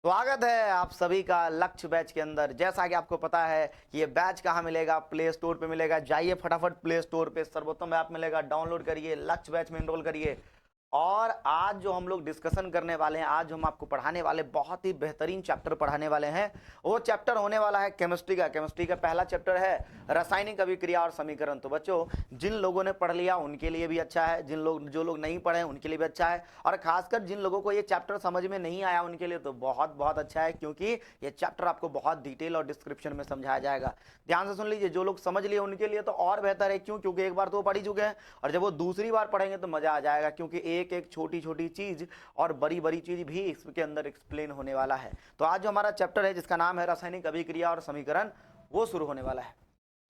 स्वागत है आप सभी का लक्ष्य बैच के अंदर। जैसा कि आपको पता है कि ये बैच कहाँ मिलेगा, प्ले स्टोर पे मिलेगा। जाइए फटाफट प्ले स्टोर पे, सर्वोत्तम ऐप मिलेगा, डाउनलोड करिए, लक्ष्य बैच में एनरोल करिए। और आज जो हम लोग डिस्कशन करने वाले हैं, आज हम आपको पढ़ाने वाले बहुत ही बेहतरीन चैप्टर पढ़ाने वाले हैं। वो चैप्टर होने वाला है केमिस्ट्री का। केमिस्ट्री का पहला चैप्टर है रासायनिक अभिक्रिया और समीकरण। तो बच्चों, जिन लोगों ने पढ़ लिया उनके लिए भी अच्छा है, जो लोग नहीं पढ़े हैं उनके लिए भी अच्छा है, और खासकर जिन लोगों को ये चैप्टर समझ में नहीं आया उनके लिए तो बहुत बहुत अच्छा है, क्योंकि ये चैप्टर आपको बहुत डिटेल और डिस्क्रिप्शन में समझाया जाएगा। ध्यान से सुन लीजिए, जो लोग समझ लिए उनके लिए तो और बेहतर है। क्यों? क्योंकि एक बार तो वो पढ़ ही चुके हैं, और जब वो दूसरी बार पढ़ेंगे तो मजा आ जाएगा, क्योंकि एक एक छोटी छोटी चीज और बड़ी बड़ी चीज भी इसके अंदर एक्सप्लेन होने वाला है। तो आज जो हमारा चैप्टर है जिसका नाम है रासायनिक अभिक्रिया और समीकरण, वो शुरू होने वाला है।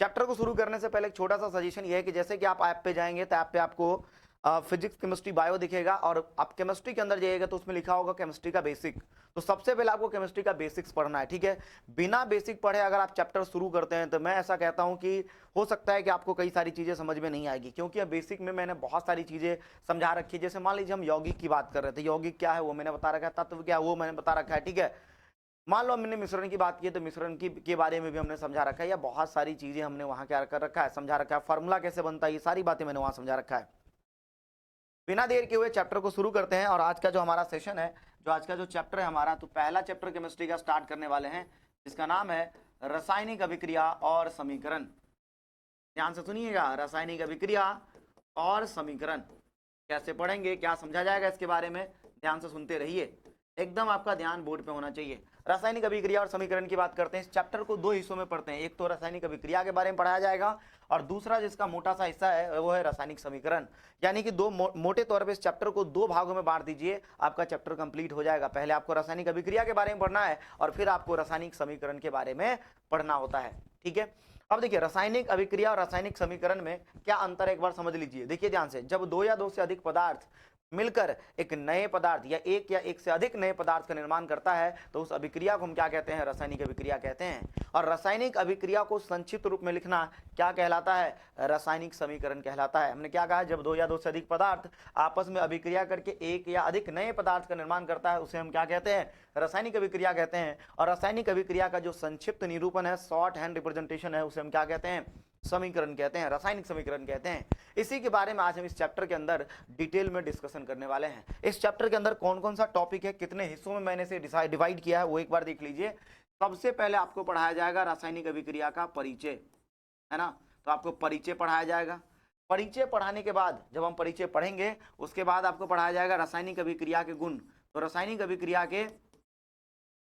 चैप्टर को शुरू करने से पहले एक छोटा सा सजेशन ये है कि जैसे कि आप ऐप पे जाएंगे तो ऐप पे आपको फिजिक्स केमिस्ट्री बायो दिखेगा, और आप केमिस्ट्री के अंदर जाइएगा तो उसमें लिखा होगा केमिस्ट्री का बेसिक। तो सबसे पहले आपको केमिस्ट्री का बेसिक्स पढ़ना है, ठीक है। बिना बेसिक पढ़े अगर आप चैप्टर शुरू करते हैं तो मैं ऐसा कहता हूं कि हो सकता है कि आपको कई सारी चीजें समझ में नहीं आएगी, क्योंकि अब बेसिक में मैंने बहुत सारी चीजें समझा रखी है। जैसे मान लीजिए हम यौगिक की बात कर रहे थे, यौगिक क्या है वो मैंने बता रखा है, तत्व क्या है वो मैंने बता रखा है, ठीक है। मान लो हमने मिश्रण की बात की तो मिश्रण की के बारे में भी हमने समझा रखा है, या बहुत सारी चीजें हमने वहां क्या कर रखा है, समझा रखा है। फार्मूला कैसे बनता है, ये सारी बातें मैंने वहां समझा रखा है। बिना देर के हुए चैप्टर को शुरू करते हैं। और आज का जो हमारा सेशन है, जो आज का जो चैप्टर है हमारा, तो पहला चैप्टर केमिस्ट्री का स्टार्ट करने वाले हैं, जिसका नाम है रासायनिक अभिक्रिया और समीकरण। ध्यान से सुनिएगा, रासायनिक अभिक्रिया और समीकरण कैसे पढ़ेंगे, क्या समझा जाएगा इसके बारे में, ध्यान से सुनते रहिए। एकदम आपका ध्यान बोर्ड पे होना चाहिए। रासायनिक अभिक्रिया और समीकरण की बात करते हैं। इस चैप्टर को दो हिस्सों में पढ़ते हैं। एक तो रासायनिक अभिक्रिया के बारे में पढ़ाया जाएगा, और दूसरा जिसका मोटा सा हिस्सा है वो है रासायनिक समीकरण। यानी कि दो मोटे तौर पे इस चैप्टर को दो भागों में बांट दीजिए, आपका चैप्टर कंप्लीट हो जाएगा। पहले आपको रासायनिक अभिक्रिया के बारे में पढ़ना है, और फिर आपको रासायनिक समीकरण के बारे में पढ़ना होता है, ठीक है। अब देखिए, रासायनिक अभिक्रिया और रासायनिक समीकरण में क्या अंतर है एक बार समझ लीजिए। देखिए ध्यान से, जब दो या दो से अधिक पदार्थ मिलकर एक नए पदार्थ या एक से अधिक नए पदार्थ का निर्माण करता है तो उस अभिक्रिया को हम क्या कहते हैं, रासायनिक अभिक्रिया कहते हैं। और रासायनिक अभिक्रिया को संक्षिप्त रूप में लिखना क्या कहलाता है, रासायनिक समीकरण कहलाता है। हमने क्या कहा, जब दो या दो से अधिक पदार्थ आपस में अभिक्रिया करके एक या अधिक नए पदार्थ का निर्माण करता है उसे हम क्या कहते हैं, रासायनिक अभिक्रिया कहते हैं। और रासायनिक अभिक्रिया का जो संक्षिप्त निरूपण है, शॉर्ट हैंड रिप्रेजेंटेशन है, उसे हम क्या कहते हैं, समीकरण कहते हैं, रासायनिक समीकरण कहते हैं। इसी के बारे में आज हम इस चैप्टर के अंदर डिटेल में डिस्कशन करने वाले हैं। इस चैप्टर के अंदर कौन कौन सा टॉपिक है, कितने हिस्सों में मैंने इसे डिवाइड किया है, वो एक बार देख लीजिए। सबसे पहले आपको पढ़ाया जाएगा रासायनिक अभिक्रिया का परिचय, है ना। तो आपको परिचय पढ़ाया जाएगा। परिचय पढ़ाने के बाद, जब हम परिचय पढ़ेंगे उसके बाद आपको पढ़ाया जाएगा रासायनिक अभिक्रिया के गुण। तो रासायनिक अभिक्रिया के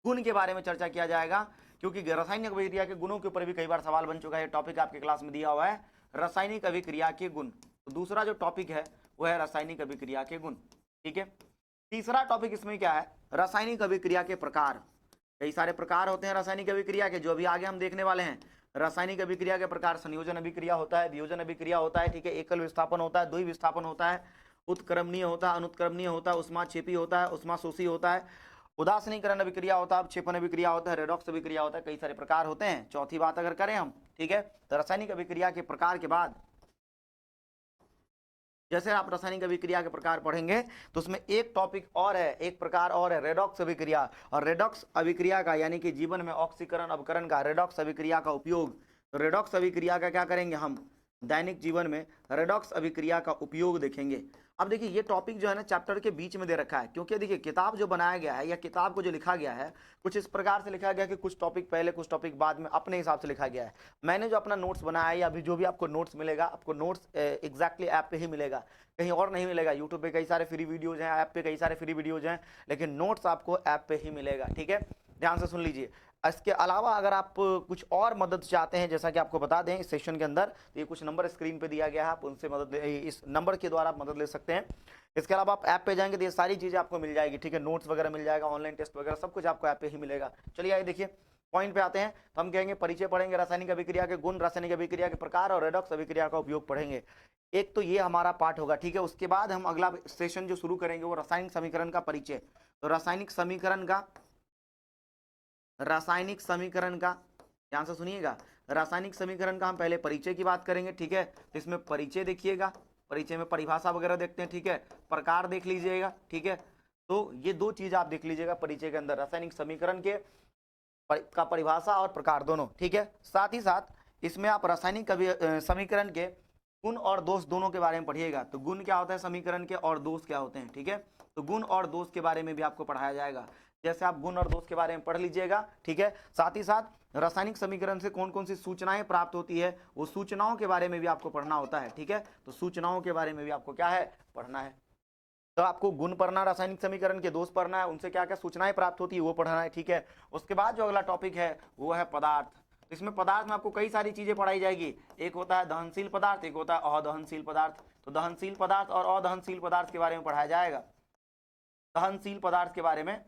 गुण के बारे में चर्चा किया जाएगा, क्योंकि रासायनिक अभिक्रिया के गुणों के ऊपर भी कई बार सवाल बन चुका है। टॉपिक आपके क्लास में दिया हुआ है रासायनिक अभिक्रिया के गुण। तो दूसरा जो टॉपिक है वो है रासायनिक अभिक्रिया के गुण, ठीक है। तीसरा टॉपिक इसमें क्या है, रासायनिक अभिक्रिया के प्रकार। कई सारे प्रकार होते हैं रासायनिक अभिक्रिया के, जो अभी आगे हम देखने वाले हैं। रासायनिक अभिक्रिया के प्रकार, संयोजन अभिक्रिया होता है, वियोजन अभिक्रिया होता है, ठीक है, एकल विस्थापन होता है, द्वि विस्थापन होता है, उत्क्रमणीय होता है, अनुत्क्रमणीय होता है, उष्माक्षेपी होता है, उष्माशोषी होता है, उदासीनीकरण अभिक्रिया होता है, अपक्षेपण अभिक्रिया होता है, रेडॉक्स अभिक्रिया होता है। कई सारे प्रकार होते हैं। चौथी बात अगर करें हम, ठीक है, तो रासायनिक अभिक्रिया के प्रकार के बाद जैसे आप रासायनिक अभिक्रिया के प्रकार पढ़ेंगे तो उसमें एक टॉपिक और है, एक प्रकार और है, रेडॉक्स अभिक्रिया। और रेडॉक्स अभिक्रिया का यानी कि जीवन में ऑक्सीकरण अपकरण का रेडॉक्स अभिक्रिया का उपयोग। तो रेडॉक्स अभिक्रिया का क्या करेंगे हम, दैनिक जीवन में रेडॉक्स अभिक्रिया का उपयोग देखेंगे। अब देखिए, ये टॉपिक जो है ना चैप्टर के बीच में दे रखा है, क्योंकि देखिए किताब जो बनाया गया है या किताब को जो लिखा गया है कुछ इस प्रकार से लिखा गया है कि कुछ टॉपिक पहले कुछ टॉपिक बाद में अपने हिसाब से लिखा गया है। मैंने जो अपना नोट्स बनाया है, या अभी जो भी आपको नोट्स मिलेगा, आपको नोट्स एग्जैक्टली ऐप पे ही मिलेगा, कहीं और नहीं मिलेगा। यूट्यूब पे कई सारे फ्री वीडियोज हैं, ऐप पे कई सारे फ्री वीडियोज हैं, लेकिन नोट्स आपको ऐप पे ही मिलेगा, ठीक है। ध्यान से सुन लीजिए। इसके अलावा अगर आप कुछ और मदद चाहते हैं, जैसा कि आपको बता दें इस सेशन के अंदर, तो ये कुछ नंबर स्क्रीन पे दिया गया है, आप उनसे मदद इस नंबर के द्वारा आप मदद ले सकते हैं। इसके अलावा आप ऐप पे जाएंगे तो ये सारी चीज़ें आपको मिल जाएगी, ठीक है। नोट्स वगैरह मिल जाएगा, ऑनलाइन टेस्ट वगैरह सब कुछ आपको ऐप पे ही मिलेगा। चलिए आइए देखिए, पॉइंट पे आते हैं। तो हम कहेंगे परिचय पढ़ेंगे, रासायनिक अभिक्रिया के गुण, रासायनिक अभिक्रिया के प्रकार और रेडॉक्स अभिक्रिया का उपयोग पढ़ेंगे। एक तो ये हमारा पार्ट होगा, ठीक है। उसके बाद हम अगला सेशन जो शुरू करेंगे वो रासायनिक समीकरण का परिचय। तो रासायनिक समीकरण का ध्यान से सुनिएगा, रासायनिक समीकरण का हम पहले परिचय की बात करेंगे, ठीक है। तो इसमें परिचय देखिएगा, परिचय में परिभाषा वगैरह देखते हैं, ठीक है। प्रकार देख लीजिएगा, ठीक है। तो ये दो चीज आप देख लीजिएगा परिचय के अंदर, रासायनिक समीकरण के का परिभाषा और प्रकार दोनों, ठीक है। साथ ही साथ इसमें आप रासायनिक समीकरण के गुण और दोष दोनों के बारे में पढ़िएगा। तो गुण क्या होता है समीकरण के और दोष क्या होते हैं, ठीक है। तो गुण और दोष के बारे में भी आपको पढ़ाया जाएगा, जैसे आप गुण और दोष के बारे में पढ़ लीजिएगा, ठीक है। साथ ही साथ रासायनिक समीकरण से कौन कौन सी सूचनाएं प्राप्त होती है, वो सूचनाओं के बारे में भी आपको पढ़ना होता है, ठीक है। तो सूचनाओं के बारे में भी आपको क्या है, पढ़ना है। तो आपको गुण पढ़ना, रासायनिक समीकरण के दोष पढ़ना है, उनसे क्या क्या सूचनाएं प्राप्त होती है वो पढ़ना है, ठीक है। उसके बाद जो अगला टॉपिक है वो है पदार्थ। तो इसमें पदार्थ में आपको कई सारी चीजें पढ़ाई जाएगी। एक होता है दहनशील पदार्थ, एक होता है अदहनशील पदार्थ। तो दहनशील पदार्थ और अदहनशील पदार्थ के बारे में पढ़ाया जाएगा, दहनशील पदार्थ के बारे में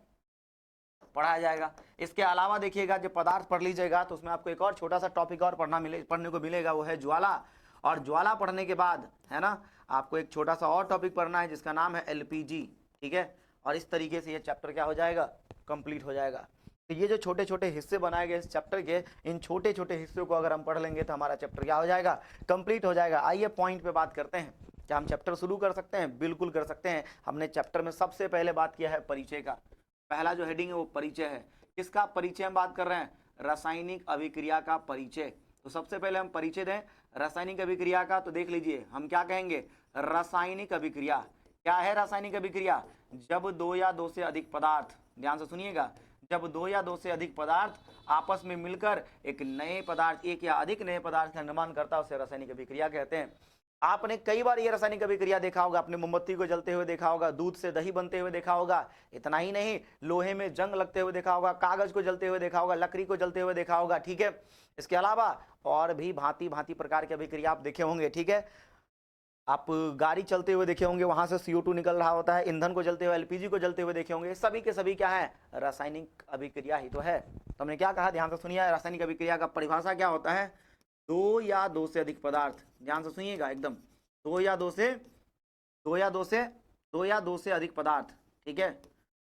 पढ़ाया जाएगा। इसके अलावा देखिएगा जब पदार्थ पढ़ लीजिएगा तो उसमें आपको एक और छोटा सा टॉपिक और पढ़ने को मिलेगा, वो है ज्वाला। और ज्वाला पढ़ने के बाद है ना आपको एक छोटा सा और टॉपिक पढ़ना है जिसका नाम है एलपीजी, ठीक है। और इस तरीके से ये चैप्टर क्या हो जाएगा, कंप्लीट हो जाएगा। तो ये जो छोटे छोटे हिस्से बनाए गए इस चैप्टर के, इन छोटे छोटे हिस्सों को अगर हम पढ़ लेंगे तो हमारा चैप्टर क्या हो जाएगा, कंप्लीट हो जाएगा। आइए पॉइंट पे बात करते हैं, क्या हम चैप्टर शुरू कर सकते हैं? बिल्कुल कर सकते हैं। हमने चैप्टर में सबसे पहले बात किया है परिचय का। पहला जो हेडिंग है वो परिचय है। किसका परिचय हम बात कर रहे हैं? रासायनिक अभिक्रिया का परिचय। तो सबसे पहले हम परिचय दें रासायनिक अभिक्रिया का। तो देख लीजिए हम क्या कहेंगे, रासायनिक अभिक्रिया। क्या है रासायनिक अभिक्रिया? जब दो या दो से अधिक पदार्थ, ध्यान से सुनिएगा, जब दो या दो से अधिक पदार्थ आपस में मिलकर एक नए पदार्थ, एक या अधिक नए पदार्थ का निर्माण करता है, उसे रासायनिक अभिक्रिया कहते हैं। आपने कई बार ये रासायनिक अभिक्रिया देखा होगा, आपने मोमबत्ती को जलते हुए देखा होगा, दूध से दही बनते हुए देखा होगा। इतना ही नहीं, लोहे में जंग लगते हुए देखा होगा, कागज को जलते हुए देखा होगा, लकड़ी को जलते हुए देखा होगा, ठीक है। इसके अलावा और भी भांति भांति प्रकार की अभिक्रिया आप देखे होंगे, ठीक है। आप गाड़ी चलते हुए देखे होंगे, वहां से CO2 निकल रहा होता है, ईंधन को जलते हुए, LPG को जलते हुए देखे होंगे। सभी के सभी क्या है, रासायनिक अभिक्रिया ही तो है। तो हमने क्या कहा, ध्यान से सुनिए, रासायनिक अभिक्रिया का परिभाषा क्या होता है? दो या दो से अधिक पदार्थ, ध्यान से सुनिएगा एकदम, दो या दो से अधिक पदार्थ, ठीक है।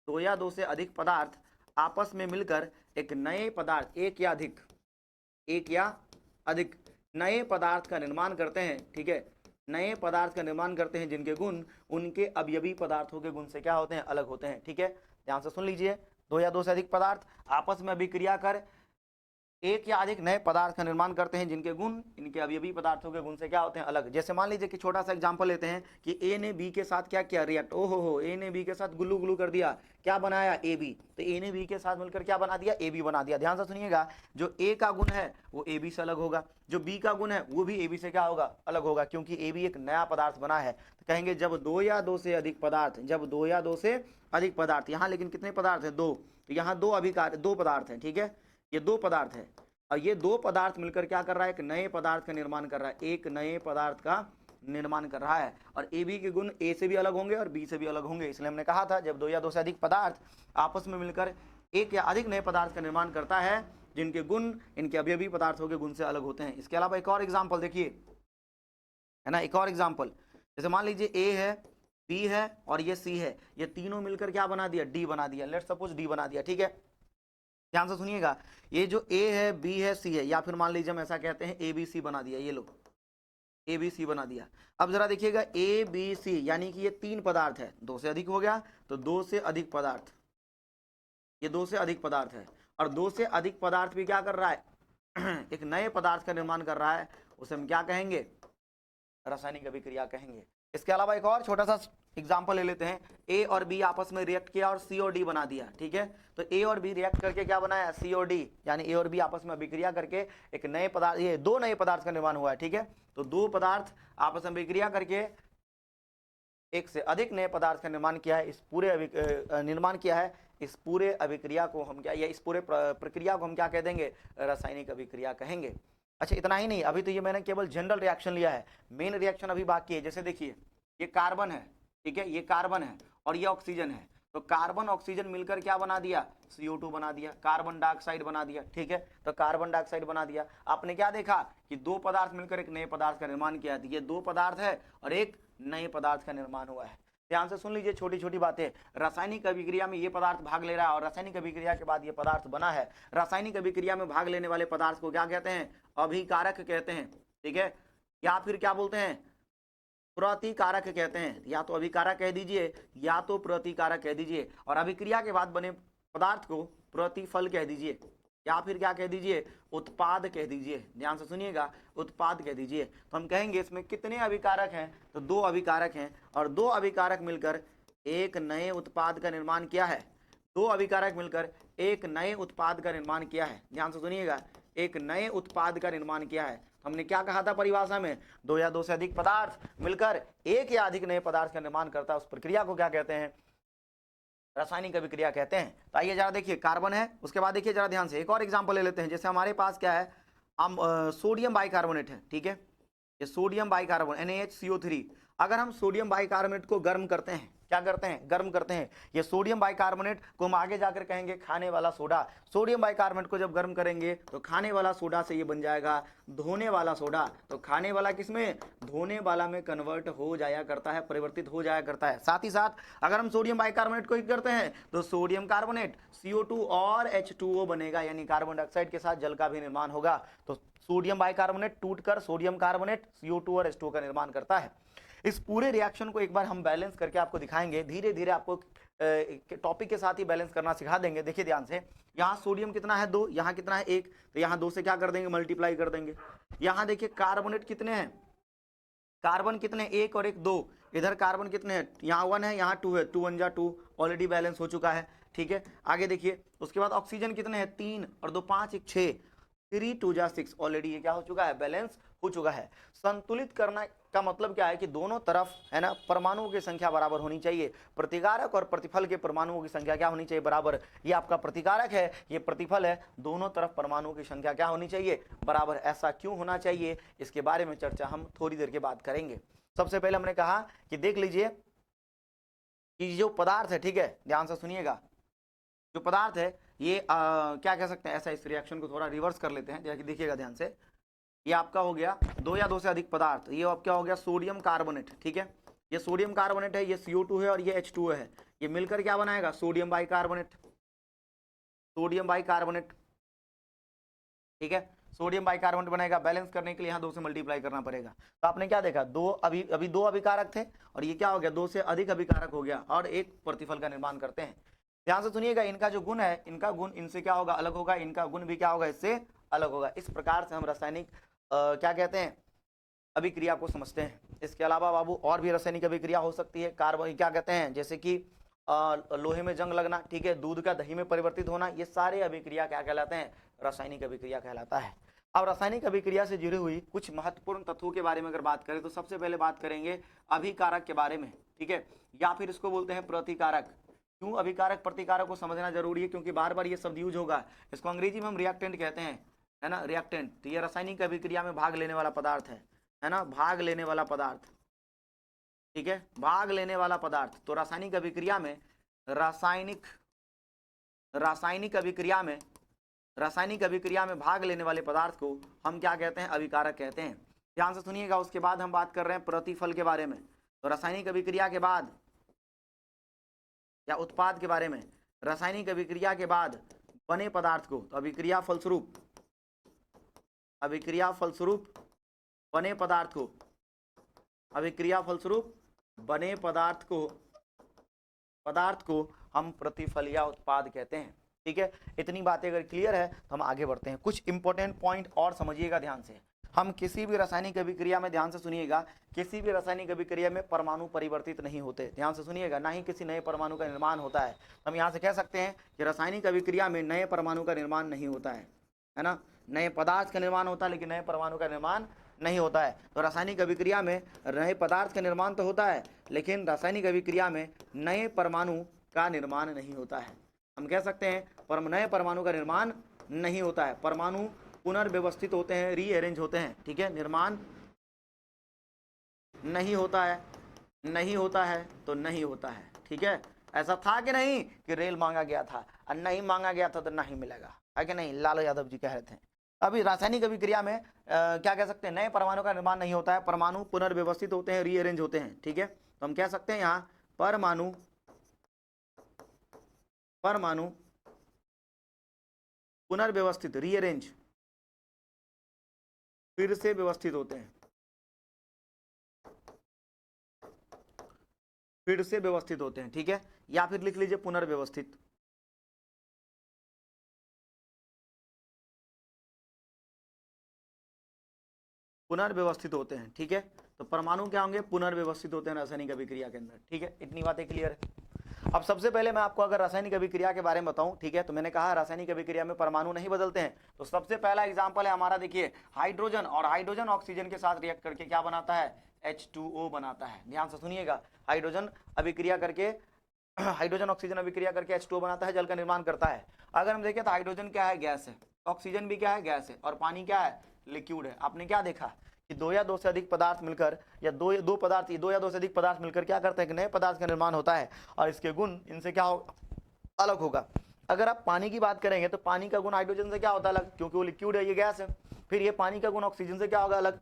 दो या दो से अधिक पदार्थ आपस में मिलकर एक नए पदार्थ, एक या अधिक नए पदार्थ का निर्माण करते हैं, ठीक है। नए पदार्थ का निर्माण करते हैं जिनके गुण उनके अवयवी पदार्थों के गुण से क्या होते हैं, अलग होते हैं, ठीक है। ध्यान से सुन लीजिए, दो या दो से अधिक पदार्थ आपस में अभिक्रिया कर एक या अधिक नए पदार्थ का निर्माण करते हैं जिनके गुण इनके अवयवी पदार्थों के गुण से क्या होते हैं, अलग। जैसे मान लीजिए कि छोटा सा एग्जांपल लेते हैं कि ए ने बी के साथ क्या किया, रिएक्ट, हो ए ने बी के साथ गुल्लू गुल्लू कर दिया, क्या बनाया, ए बी। तो ए ने बी के साथ मिलकर क्या बना दिया, ए बी बना दिया। ध्यान से सुनिएगा, जो ए का गुण है वो ए बी से अलग होगा, जो बी का गुण है वो भी ए बी से क्या होगा, अलग होगा, क्योंकि ए बी एक नया पदार्थ बना है। तो कहेंगे जब दो या दो से अधिक पदार्थ, जब दो या दो से अधिक पदार्थ, यहाँ लेकिन कितने पदार्थ है, दो। तो यहाँ दो पदार्थ है, ठीक है, ये दो पदार्थ है। और ये दो पदार्थ मिलकर क्या कर रहा है, एक नए पदार्थ का निर्माण कर रहा है, एक नए पदार्थ का निर्माण कर रहा है। और ए बी के गुण ए से भी अलग होंगे और बी से भी अलग होंगे। इसलिए हमने कहा था जब दो या दो से अधिक पदार्थ आपस में मिलकर एक या अधिक नए पदार्थ का निर्माण करता है जिनके गुण इनके अवयवी पदार्थों के गुण से अलग होते हैं। इसके अलावा एक और एग्जाम्पल देखिए, है ना, एक और एग्जाम्पल, जैसे मान लीजिए ए है, बी है और ये सी है, ये तीनों मिलकर क्या बना दिया, डी बना दिया। लेट्स सपोज डी बना दिया, ठीक है। ध्यान से सुनिएगा, ये जो ए है, बी है, सी है, या फिर मान लीजिए हम ऐसा कहते हैं ए बी सी बना दिया, ये लो ए बी सी बना दिया। अब जरा देखिएगा ए बी सी यानी कि ये तीन पदार्थ है, दो से अधिक हो गया, तो दो से अधिक पदार्थ, ये दो से अधिक पदार्थ है। और दो से अधिक पदार्थ भी क्या कर रहा है एक नए पदार्थ का निर्माण कर रहा है, उसे हम क्या कहेंगे, रासायनिक अभिक्रिया कहेंगे। इसके अलावा एक और छोटा सा एग्जाम्पल ले लेते हैं, ए और बी आपस में रिएक्ट किया और सी और डी बना दिया, ठीक है। तो ए और बी रिएक्ट करके क्या बनाया, सी और डी, यानी ए और बी आपस में अभिक्रिया करके एक नए पदार्थ, ये दो नए पदार्थ का निर्माण हुआ है, ठीक है। तो दो पदार्थ आपस में अभिक्रिया करके एक से अधिक नए पदार्थ का निर्माण किया है। इस पूरे अभिक्रिया को हम क्या, या इस पूरे प्रक्रिया को हम क्या कह देंगे, रासायनिक अभिक्रिया कहेंगे। अच्छा, इतना ही नहीं, अभी तो ये मैंने केवल जनरल रिएक्शन लिया है, मेन रिएक्शन अभी बाकी है। जैसे देखिए ये कार्बन है, ठीक है, ये कार्बन है और ये ऑक्सीजन है। तो कार्बन ऑक्सीजन मिलकर क्या बना दिया, CO2 बना दिया, कार्बन डाइऑक्साइड बना दिया, ठीक है। तो कार्बन डाइऑक्साइड बना दिया। आपने क्या देखा कि दो पदार्थ मिलकर एक नए पदार्थ का निर्माण किया है। ये दो पदार्थ है और एक नए पदार्थ का निर्माण हुआ है। ध्यान से सुन लीजिए, छोटी छोटी बातें। रासायनिक अभिक्रिया में ये पदार्थ भाग ले रहा है और रासायनिक अभिक्रिया के बाद ये पदार्थ बना है। रासायनिक अभिक्रिया में भाग लेने वाले पदार्थ को क्या कहते हैं, अभिकारक कहते हैं, ठीक है, या फिर क्या बोलते हैं, प्रतिकारक कहते हैं। या तो अभिकारक कह दीजिए या तो प्रतिकारक कह दीजिए, और अभिक्रिया के बाद बने पदार्थ को प्रतिफल कह दीजिए, या फिर क्या कह दीजिए, उत्पाद कह दीजिए। ध्यान से सुनिएगा, उत्पाद कह दीजिए। तो हम कहेंगे इसमें कितने अभिकारक हैं, तो 2 अभिकारक हैं, और 2 अभिकारक मिलकर एक नए उत्पाद का निर्माण किया है। 2 अभिकारक मिलकर एक नए उत्पाद का निर्माण किया है। ध्यान से सुनिएगा, एक नए उत्पाद का निर्माण किया है। हमने क्या कहा था परिभाषा में, 2 या 2 से अधिक पदार्थ मिलकर एक या अधिक नए पदार्थ का निर्माण करता है, उस प्रक्रिया को क्या कहते हैं, रासायनिक अभिक्रिया कहते हैं। तो आइए जरा देखिए, कार्बन है, उसके बाद देखिए जरा ध्यान से एक और एग्जांपल ले लेते हैं। जैसे हमारे पास क्या है, हम सोडियम बाइकार्बोनेट है, ठीक है, ये सोडियम बाइकार्बोनेट NaHCO3। अगर हम सोडियम बाइकार्बोनेट को गर्म करते हैं, क्या करते हैं, गर्म करते हैं, ये सोडियम बाइकार्बोनेट को हम आगे जाकर कहेंगे खाने वाला सोडा। सोडियम बाइकार्बोनेट को जब गर्म करेंगे तो खाने वाला सोडा से ये बन जाएगा धोने वाला सोडा। तो खाने वाला किसमें, धोने वाला में कन्वर्ट हो जाया करता है, परिवर्तित हो जाया करता है। साथ ही साथ अगर हम सोडियम बाइकार्बोनेट को करते हैं तो सोडियम कार्बोनेट CO2 और H2O बनेगा, यानी कार्बन डाइऑक्साइड के साथ जल का भी निर्माण होगा। तो सोडियम बाइकार्बोनेट टूटकर सोडियम कार्बोनेट CO2 और H2O का निर्माण करता है। इस पूरे रिएक्शन को एक बार हम बैलेंस करके आपको दिखाएंगे, धीरे धीरे आपको टॉपिक के साथ ही बैलेंस करना सिखा देंगे। देखिए ध्यान से, यहाँ सोडियम कितना है 2, यहाँ कितना है 1, तो यहाँ 2 से क्या कर देंगे, मल्टीप्लाई कर देंगे। यहाँ देखिए कार्बोनेट कितने हैं, कार्बन कितने, 1 और 1 2, इधर कार्बन कितने हैं, यहाँ 1 है, यहाँ 2 है, 2 1 जा 2, ऑलरेडी बैलेंस हो चुका है, ठीक है। आगे देखिए, उसके बाद ऑक्सीजन कितने हैं, 3 और 2 5 1 6, 3 2 जा 6, ऑलरेडी ये क्या हो चुका है, बैलेंस हो चुका है। संतुलित करना का मतलब क्या है कि दोनों तरफ है ना परमाणुओं की संख्या बराबर होनी चाहिए। प्रतिकारक और प्रतिफल के परमाणुओं की संख्या क्या होनी चाहिए, बराबर। ये आपका प्रतिकारक है, ये प्रतिफल है, दोनों तरफ परमाणुओं की संख्या क्या होनी चाहिए, बराबर। ऐसा क्यों होना चाहिए, इसके बारे में चर्चा हम थोड़ी देर के बाद करेंगे। सबसे पहले हमने कहा कि देख लीजिए कि जो पदार्थ है, ठीक है, ध्यान से सुनिएगा, जो पदार्थ है ये क्या कह सकते हैं, ऐसा इस रिएक्शन को थोड़ा रिवर्स कर लेते हैं, जैसे देखिएगा ध्यान से। ये आपका हो गया 2 या 2 से अधिक पदार्थ, ये आपका हो गया सोडियम कार्बोनेट, ठीक है, ये सोडियम कार्बोनेट है, ये CO2 है और ये H2O है, ये मिलकर क्या बनाएगा, सोडियम बाइकार्बोनेट, सोडियम बाइकार्बोनेट, ठीक है, सोडियम बाइकार्बोनेट बनेगा। बैलेंस करने के लिए यहाँ 2 से मल्टीप्लाई करना पड़ेगा। तो आपने क्या देखा, 2 अभी 2 अभिकारक थे और ये क्या हो गया, 2 से अधिक अभिकारक हो गया और एक प्रतिफल का निर्माण करते हैं। ध्यान से सुनिएगा, इनका जो गुण है, इनका गुण इनसे क्या होगा, अलग होगा, इनका गुण भी क्या होगा, इससे अलग होगा। इस प्रकार से हम रासायनिक क्या कहते हैं, अभिक्रिया को समझते हैं। इसके अलावा बाबू और भी रासायनिक अभिक्रिया हो सकती है। कार्बन क्या कहते हैं, जैसे कि लोहे में जंग लगना, ठीक है, दूध का दही में परिवर्तित होना, ये सारे अभिक्रिया क्या कहलाते हैं, रासायनिक अभिक्रिया कहलाता है। अब रासायनिक अभिक्रिया से जुड़ी हुई कुछ महत्वपूर्ण तत्वों के बारे में अगर बात करें तो सबसे पहले बात करेंगे अभिकारक के बारे में, ठीक है, या फिर इसको बोलते हैं प्रतिकारक। क्यों अभिकारक प्रतिकारक को समझना जरूरी है, क्योंकि बार बार ये शब्द यूज होगा। इसको अंग्रेजी में हम रिएक्टेंट कहते हैं, है ना, रिएक्टेंट। तो ये रासायनिक अभिक्रिया में भाग लेने वाला पदार्थ है ना, भाग लेने वाला पदार्थ, ठीक है, भाग लेने वाला पदार्थ। तो रासायनिक अभिक्रिया में रासायनिक अभिक्रिया में भाग लेने वाले पदार्थ को हम क्या कहते हैं, अभिकारक कहते हैं। ध्यान से सुनिएगा। उसके बाद हम बात कर रहे हैं प्रतिफल के बारे में। तो रासायनिक अभिक्रिया के बाद या उत्पाद के बारे में, रासायनिक अभिक्रिया के बाद बने पदार्थ को, तो अभिक्रिया फलस्वरूप बने पदार्थ को, अभिक्रिया फलस्वरूप बने पदार्थ को हम प्रतिफल या उत्पाद कहते हैं, ठीक है। इतनी बातें अगर क्लियर है तो हम आगे बढ़ते हैं। कुछ इंपॉर्टेंट पॉइंट और समझिएगा ध्यान से। हम किसी भी रासायनिक अभिक्रिया में, ध्यान से सुनिएगा, किसी भी रासायनिक अभिक्रिया में परमाणु परिवर्तित नहीं होते। ध्यान से सुनिएगा, ना ही किसी नए परमाणु का निर्माण होता है। हम यहाँ से कह सकते हैं कि रासायनिक अभिक्रिया में नए परमाणु का निर्माण नहीं होता है ना। नए पदार्थ का निर्माण होता है लेकिन नए परमाणु का निर्माण नहीं होता है। तो रासायनिक अभिक्रिया में नए पदार्थ का निर्माण तो होता है, लेकिन रासायनिक अभिक्रिया में नए परमाणु का निर्माण नहीं होता है। हम कह सकते हैं नए परमाणु का निर्माण नहीं होता है। परमाणु पुनर्व्यवस्थित होते हैं, रीअरेंज होते हैं, ठीक है। निर्माण नहीं होता है, नहीं होता है तो नहीं होता है, ठीक है। ऐसा था कि नहीं कि रेल मांगा गया था और नहीं मांगा गया था तो नहीं मिलेगा, है कि नहीं, लालू यादव जी कह रहे थे। अभी रासायनिक अभिक्रिया में क्या कह सकते हैं, नए परमाणु का निर्माण नहीं होता है, परमाणु पुनर्व्यवस्थित होते हैं, रीअरेंज होते हैं, ठीक है। तो हम कह सकते हैं यहाँ परमाणु पुनर्व्यवस्थित, रीअरेंज, फिर से व्यवस्थित होते हैं, फिर से व्यवस्थित होते हैं, ठीक है, या फिर लिख लीजिए पुनर्व्यवस्थित। पुनर्व्यवस्थित होते हैं, ठीक है। तो परमाणु क्या होंगे, पुनर्व्यवस्थित होते हैं रासायनिक अभिक्रिया के अंदर, ठीक है। इतनी बातें क्लियर है। अब सबसे पहले मैं आपको अगर रासायनिक अभिक्रिया के बारे में बताऊं, ठीक है, तो मैंने कहा रासायनिक अभिक्रिया में परमाणु नहीं बदलते हैं। तो सबसे पहला एग्जांपल है हमारा, देखिए हाइड्रोजन, और हाइड्रोजन ऑक्सीजन के साथ रिएक्ट करके क्या बनाता है, H2O बनाता है। ध्यान से सुनिएगा, हाइड्रोजन अभिक्रिया करके हाइड्रोजन ऑक्सीजन अभिक्रिया करके H2O बनाता है, जल का निर्माण करता है। अगर हम देखें तो हाइड्रोजन क्या है, गैस है, ऑक्सीजन भी क्या है, गैस है, और पानी क्या है, लिक्विड है। आपने क्या देखा कि दो या दो से अधिक पदार्थ मिलकर, या दो या दो से अधिक पदार्थ मिलकर क्या करते हैं कि नए पदार्थ का निर्माण होता है, और इसके गुण इनसे क्या अलग होगा। अगर आप पानी की बात करेंगे तो पानी का गुण हाइड्रोजन से क्या होता है अलग, क्योंकि वो लिक्विड है, ये गैस है। फिर ये पानी का गुण ऑक्सीजन से क्या होगा अलग।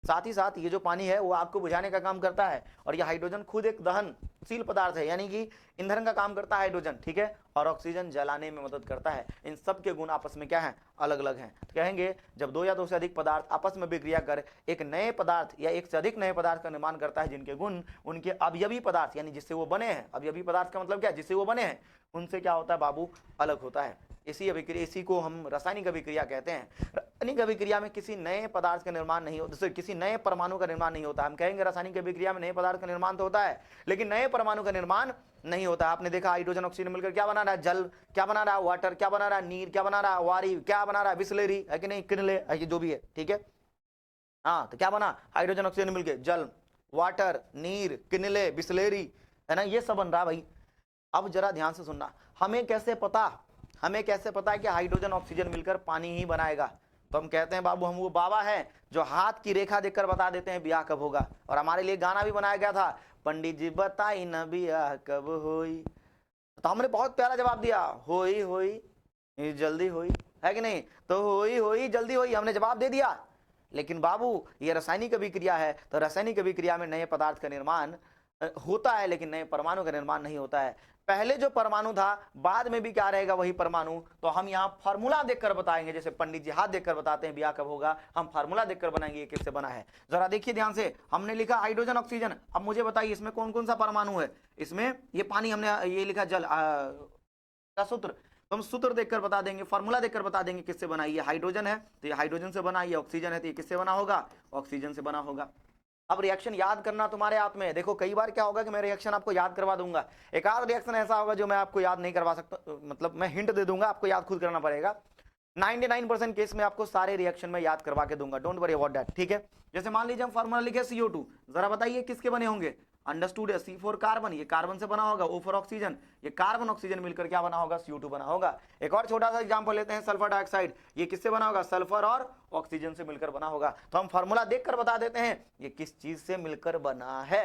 साथ ही साथ ये जो पानी है वो आपको बुझाने का काम करता है, और ये हाइड्रोजन खुद एक दहनशील पदार्थ है, यानी कि ईंधन का काम करता है हाइड्रोजन, ठीक है, और ऑक्सीजन जलाने में मदद करता है। इन सब के गुण आपस में क्या है, अलग अलग हैं। तो कहेंगे जब दो या दो से अधिक पदार्थ आपस में विक्रिया कर एक नए पदार्थ या एक से अधिक नए पदार्थ का निर्माण करता है, जिनके गुण उनके अवयवी पदार्थ यानी जिससे वो बने हैं, अवयवी पदार्थ का मतलब क्या, जिससे वो बने हैं, उनसे क्या होता है बाबू, अलग होता है। इसी को हम रासायनिक अभिक्रिया कहते हैं। रासायनिक अभिक्रिया में किसी नए पदार्थ का निर्माण नहीं होता, किसी नए परमाणु का निर्माण नहीं होता। हम कहेंगे रासायनिक अभिक्रिया में नए पदार्थ का निर्माण तो होता है, लेकिन नए परमाणु का निर्माण नहीं होता। आपने देखा हाइड्रोजन ऑक्सीजन मिलकर क्या बना रहा है, जल, क्या बना रहा है, वाटर, क्या बना रहा है, नीर, क्या बना रहा है, वारी, क्या बना रहा है, बिस्लेरी, है कि नहीं, किनले, जो भी है, ठीक है। हाँ, तो क्या बना, हाइड्रोजन ऑक्सीजन मिलकर जल, वाटर, नीर, किनले, बिस्लेरी, है ना, ये सब बन रहा भाई। अब जरा ध्यान से सुनना, हमें कैसे पता है कि हाइड्रोजन ऑक्सीजन मिलकर पानी ही बनाएगा। तो हम कहते हैं बाबू, हम वो बाबा हैं जो हाथ की रेखा देखकर बता देते हैं ब्याह कब होगा। और हमारे लिए गाना भी बनाया गया था, पंडित जी बताई न ब्याह कब होई। तो हमने बहुत प्यारा जवाब दिया, होई होई जल्दी होई, है कि नहीं। तो होई होई जल्दी होई हमने जवाब दे दिया। लेकिन बाबू ये रासायनिक अभिक्रिया है, तो रासायनिक अभिक्रिया में नए पदार्थ का निर्माण होता है, लेकिन नए परमाणु का निर्माण नहीं होता है। पहले जो परमाणु था बाद में भी क्या रहेगा, वही परमाणु। तो हम यहाँ फार्मूला देखकर बताएंगे, जैसे पंडित जी हाथ देखकर बताते हैं ब्याह कब होगा, हम फार्मूला देखकर बनाएंगे ये किससे बना है। जरा देखिए ध्यान से, हमने लिखा हाइड्रोजन ऑक्सीजन। अब मुझे बताइए इसमें कौन कौन सा परमाणु है। इसमें ये पानी, हमने ये लिखा जल का सूत्र, तो हम सूत्र देखकर बता देंगे, फार्मूला देखकर बता देंगे किससे बना। ये हाइड्रोजन है तो ये हाइड्रोजन से बना, ये ऑक्सीजन है तो ये किससे बना होगा, ऑक्सीजन से बना होगा। अब रिएक्शन याद करना तुम्हारे हाथ में है। देखो कई बार क्या होगा कि मैं रिएक्शन आपको याद करवा दूंगा, एक आध रिएक्शन ऐसा होगा जो मैं आपको याद नहीं करवा सकता, मतलब मैं हिंट दे दूंगा, आपको याद खुद करना पड़ेगा। 99% केस में आपको सारे रिएक्शन में याद करवा के दूंगा, डोंट वरी अबाउट दैट, ठीक है। जैसे मान लीजिए हम फार्मूला लिखे CO2, जरा बताइए किसके बने होंगे, अंडरस्टूड है, C4 कार्बन, ये कार्बन से बना होगा, O4 ऑक्सीजन, ये कार्बन ऑक्सीजन मिलकर क्या बना होगा, CO2 बना होगा। एक और छोटा सा एग्जांपल लेते हैं, सल्फर डाइऑक्साइड, ये किससे बना होगा, सल्फर और ऑक्सीजन से मिलकर बना होगा। तो हम फार्मूला देखकर बता देते हैं ये किस चीज से मिलकर बना है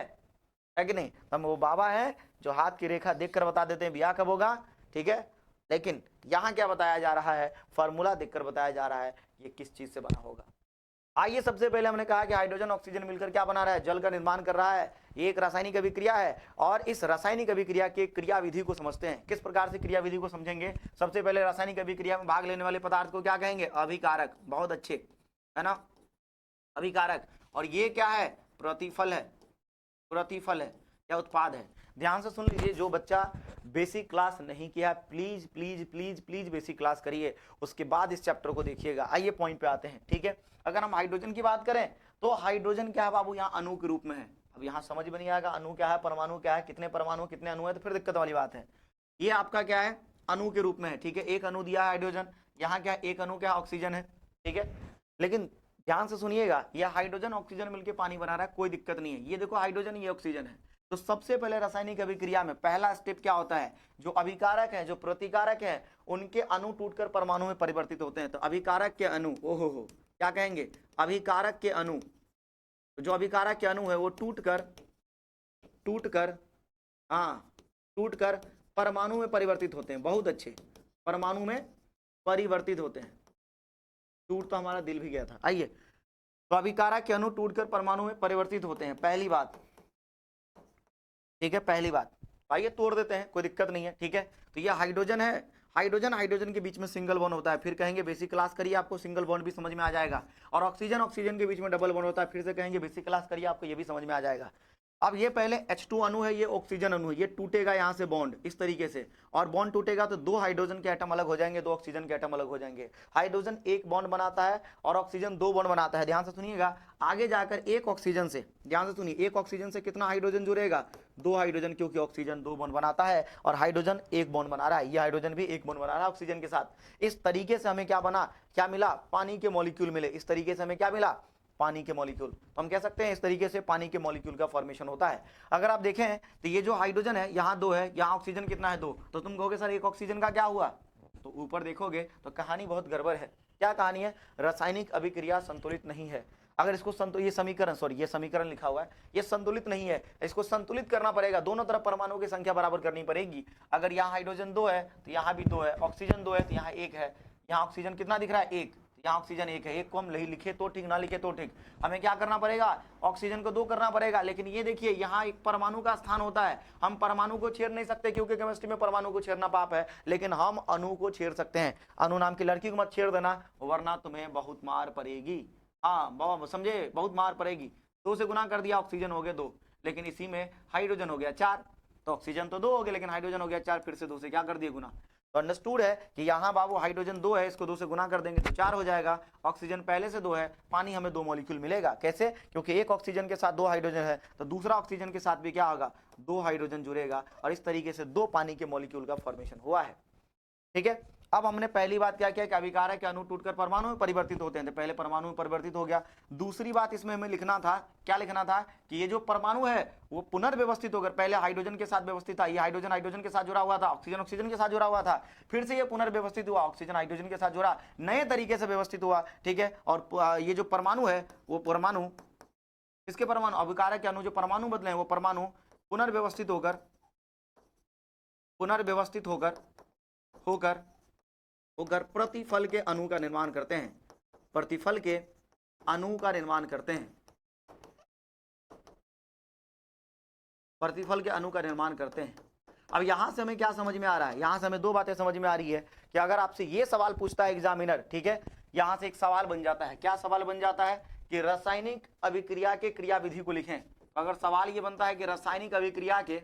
कि नहीं। हम वो बाबा है जो हाथ की रेखा देखकर बता देते हैं ब्याह कब होगा, ठीक है। लेकिन यहाँ क्या बताया जा रहा है, फार्मूला देखकर बताया जा रहा है ये किस चीज से बना होगा। आइए सबसे पहले हमने कहा कि हाइड्रोजन ऑक्सीजन मिलकर क्या बना रहा है, जल का निर्माण कर रहा है। ये एक रासायनिक अभिक्रिया है, और इस रासायनिक अभिक्रिया के क्रियाविधि को समझते हैं। किस प्रकार से क्रियाविधि को समझेंगे, सबसे पहले रासायनिक अभिक्रिया में भाग लेने वाले पदार्थ को क्या कहेंगे, अभिकारक, बहुत अच्छे, है ना, अभिकारक। और ये क्या है, प्रतिफल है, प्रतिफल है या उत्पाद है। ध्यान से सुन लीजिए, जो बच्चा बेसिक क्लास नहीं किया please please please please basic class करिए, उसके बाद इस चैप्टर को देखिएगा। आइए पॉइंट पे आते हैं, ठीक है। अगर हम हाइड्रोजन की बात करें तो हाइड्रोजन क्या है बाबू, यहाँ अणु के रूप में है। अब यहाँ समझ में नहीं आएगा अणु क्या है, परमाणु क्या है, कितने परमाणु कितने अणु है, तो फिर दिक्कत वाली बात है। ये आपका क्या है, अणु के रूप में है, ठीक है। एक अणु दिया है हाइड्रोजन, यहाँ क्या है, एक अणु क्या ऑक्सीजन है, ठीक है। लेकिन ध्यान से सुनिएगा, यह हाइड्रोजन ऑक्सीजन मिलकर पानी बना रहा है, कोई दिक्कत नहीं है। ये देखो हाइड्रोजन, ये ऑक्सीजन है। तो सबसे पहले रासायनिक अभिक्रिया में पहला स्टेप क्या होता है, जो अभिकारक है, जो प्रतिकारक है, उनके अणु टूटकर परमाणु में परिवर्तित होते हैं। तो अभिकारक के अणु, ओहो क्या कहेंगे, अभिकारक के अणु, जो अभिकारक के अणु है वो टूटकर परमाणु में परिवर्तित होते हैं। बहुत अच्छे, परमाणु में परिवर्तित होते हैं। टूट तो हमारा दिल भी गया था। आइए, तो अभिकारक के अणु टूटकर परमाणु में परिवर्तित होते हैं, पहली बात, ठीक है, पहली बात। आइए तोड़ देते हैं, कोई दिक्कत नहीं है, ठीक है। तो ये हाइड्रोजन है, हाइड्रोजन के बीच में सिंगल बॉन्ड होता है, फिर कहेंगे बेसिक क्लास करिए, आपको सिंगल बॉन्ड भी समझ में आ जाएगा। और ऑक्सीजन के बीच में डबल बॉन्ड होता है, फिर से कहेंगे बेसिक क्लास करिए, आपको ये भी समझ में आ जाएगा। अब ये पहले H2 अणु है, ये ऑक्सीजन अणु है, ये टूटेगा यहाँ से बॉन्ड इस तरीके से, और बॉन्ड टूटेगा तो दो हाइड्रोजन के एटम अलग हो जाएंगे, दो ऑक्सीजन के एटम अलग हो जाएंगे। हाइड्रोजन एक बॉन्ड बनाता है और ऑक्सीजन दो बॉन्ड बनाता है। ध्यान से सुनिएगा, आगे जाकर एक ऑक्सीजन से, ध्यान से सुनिए, एक ऑक्सीजन से कितना हाइड्रोजन जुड़ेगा, दो हाइड्रोजन, क्योंकि ऑक्सीजन दो बॉन्ड बनाता है और हाइड्रोजन एक बॉन्ड बना रहा है, ये हाइड्रोजन भी एक बॉन्ड बना रहा है ऑक्सीजन के साथ। इस तरीके से हमें क्या बना, क्या मिला, पानी के मॉलिक्यूल मिले। इस तरीके से हमें क्या मिला, पानी के मॉलिक्यूल। तो हम कह सकते हैं इस तरीके से पानी के मॉलिक्यूल का फॉर्मेशन होता है। अगर आप देखें तो ये जो हाइड्रोजन है यहाँ दो है, यहाँ ऑक्सीजन कितना है, दो, तो तुम कहोगे सर एक ऑक्सीजन का क्या हुआ, तो ऊपर देखोगे तो कहानी बहुत गड़बड़ है। क्या कहानी है, रासायनिक अभिक्रिया संतुलित नहीं है। अगर इसको ये समीकरण, सॉरी ये समीकरण लिखा हुआ है, ये संतुलित नहीं है, इसको संतुलित करना पड़ेगा, दोनों तरफ परमाणुओं की संख्या बराबर करनी पड़ेगी। अगर यहाँ हाइड्रोजन दो है तो यहाँ भी दो है, ऑक्सीजन दो है तो यहाँ एक है, यहाँ ऑक्सीजन कितना दिख रहा है, एक, यहाँ ऑक्सीजन एक है। एक को हम लिखे तो ठीक, ना लिखे तो ठीक, हमें क्या करना पड़ेगा, ऑक्सीजन को दो करना पड़ेगा। लेकिन ये देखिए यहाँ एक परमाणु का स्थान होता है, हम परमाणु को छेड़ नहीं सकते क्योंकि केमिस्ट्री में परमाणु को छेड़ना पाप है, लेकिन हम अणु को छेड़ सकते हैं। अणु नाम की लड़की को मत छेड़ देना, वरना तुम्हें बहुत मार पड़ेगी। हाँ समझे, बहुत मार पड़ेगी। दो से गुना कर दिया, ऑक्सीजन हो गए दो, लेकिन इसी में हाइड्रोजन हो गया चार, तो ऑक्सीजन तो दो हो गए लेकिन हाइड्रोजन हो गया चार, फिर से दो से क्या कर दिया, गुना। तो अंडरस्टूड है कि यहाँ बाबू हाइड्रोजन दो है, इसको दो से गुना कर देंगे तो चार हो जाएगा, ऑक्सीजन पहले से दो है, पानी हमें दो मॉलिक्यूल मिलेगा। कैसे, क्योंकि एक ऑक्सीजन के साथ दो हाइड्रोजन है तो दूसरा ऑक्सीजन के साथ भी क्या होगा, दो हाइड्रोजन जुड़ेगा, और इस तरीके से दो पानी के मॉलिक्यूल का फॉर्मेशन हुआ है। ठीक है, अब हमने पहली बात क्या किया कि अभिकारक अणु टूटकर परमाणु में परिवर्तित होते हैं, तो पहले परमाणु में परिवर्तित हो गया। दूसरी बात इसमें हमें लिखना था, क्या लिखना था कि ये जो परमाणु है वो पुनर्व्यवस्थित होकर, पहले हाइड्रोजन के साथ व्यवस्थित था, ये हाइड्रोजन हाइड्रोजन के साथ जुड़ा हुआ था, ऑक्सीजन ऑक्सीजन के साथ जुड़ा हुआ था, फिर से ये पुनर्व्यवस्थित हुआ, ऑक्सीजन हाइड्रोजन के साथ जुड़ा, नए तरीके से व्यवस्थित हुआ। ठीक है, और ये जो परमाणु है वो परमाणु, इसके परमाणु अभिकारक अणु जो परमाणु बदले हैं वो परमाणु पुनर्व्यवस्थित होकर प्रतिफल के अणु का निर्माण करते हैं, प्रतिफल के अणु का निर्माण करते हैं, प्रतिफल के अणु का निर्माण करते हैं। अब यहां से हमें क्या समझ में आ रहा है, यहां से हमें दो बातें समझ में आ रही है कि अगर आपसे ये सवाल पूछता है एग्जामिनर, ठीक है, यहां से एक सवाल बन जाता है, क्या सवाल बन जाता है कि रासायनिक अभिक्रिया के क्रियाविधि को लिखें। अगर सवाल ये बनता है कि रासायनिक अभिक्रिया के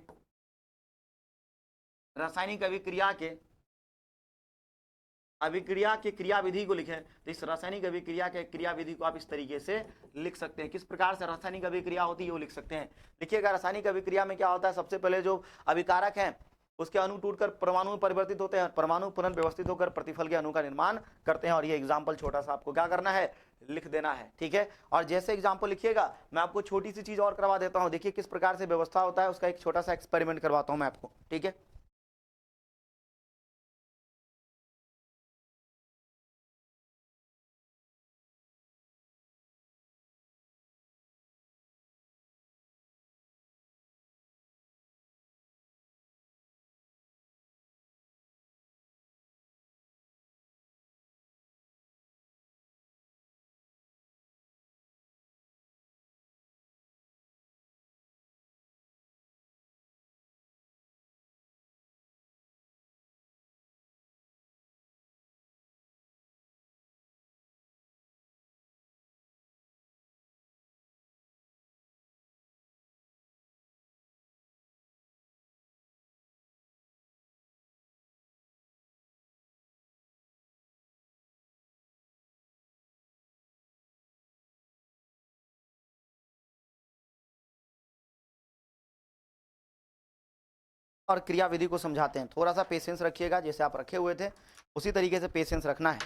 क्रियाविधि को लिखें, तो इस रासायनिक अभिक्रिया के क्रियाविधि को आप इस तरीके से लिख सकते हैं। किस प्रकार से रासायनिक अभिक्रिया होती है वो लिख सकते हैं। देखिएगा, रासायनिक अभिक्रिया में क्या होता है, सबसे पहले जो अभिकारक हैं उसके अणु टूटकर परमाणु में परिवर्तित होते हैं, परमाणु पुनर्व्यवस्थित होकर प्रतिफल के अणु का निर्माण करते हैं। और ये एग्जाम्पल छोटा सा आपको क्या करना है, लिख देना है। ठीक है, और जैसे एग्जाम्पल लिखिएगा मैं आपको छोटी सी चीज और करवा देता हूँ। देखिए किस प्रकार से व्यवस्था होता है, उसका एक छोटा सा एक्सपेरिमेंट करवाता हूँ मैं आपको। ठीक है, और क्रियाविधि को समझाते हैं। थोड़ा सा पेशेंस रखिएगा, जैसे आप रखे हुए थे उसी तरीके से पेशेंस रखना है।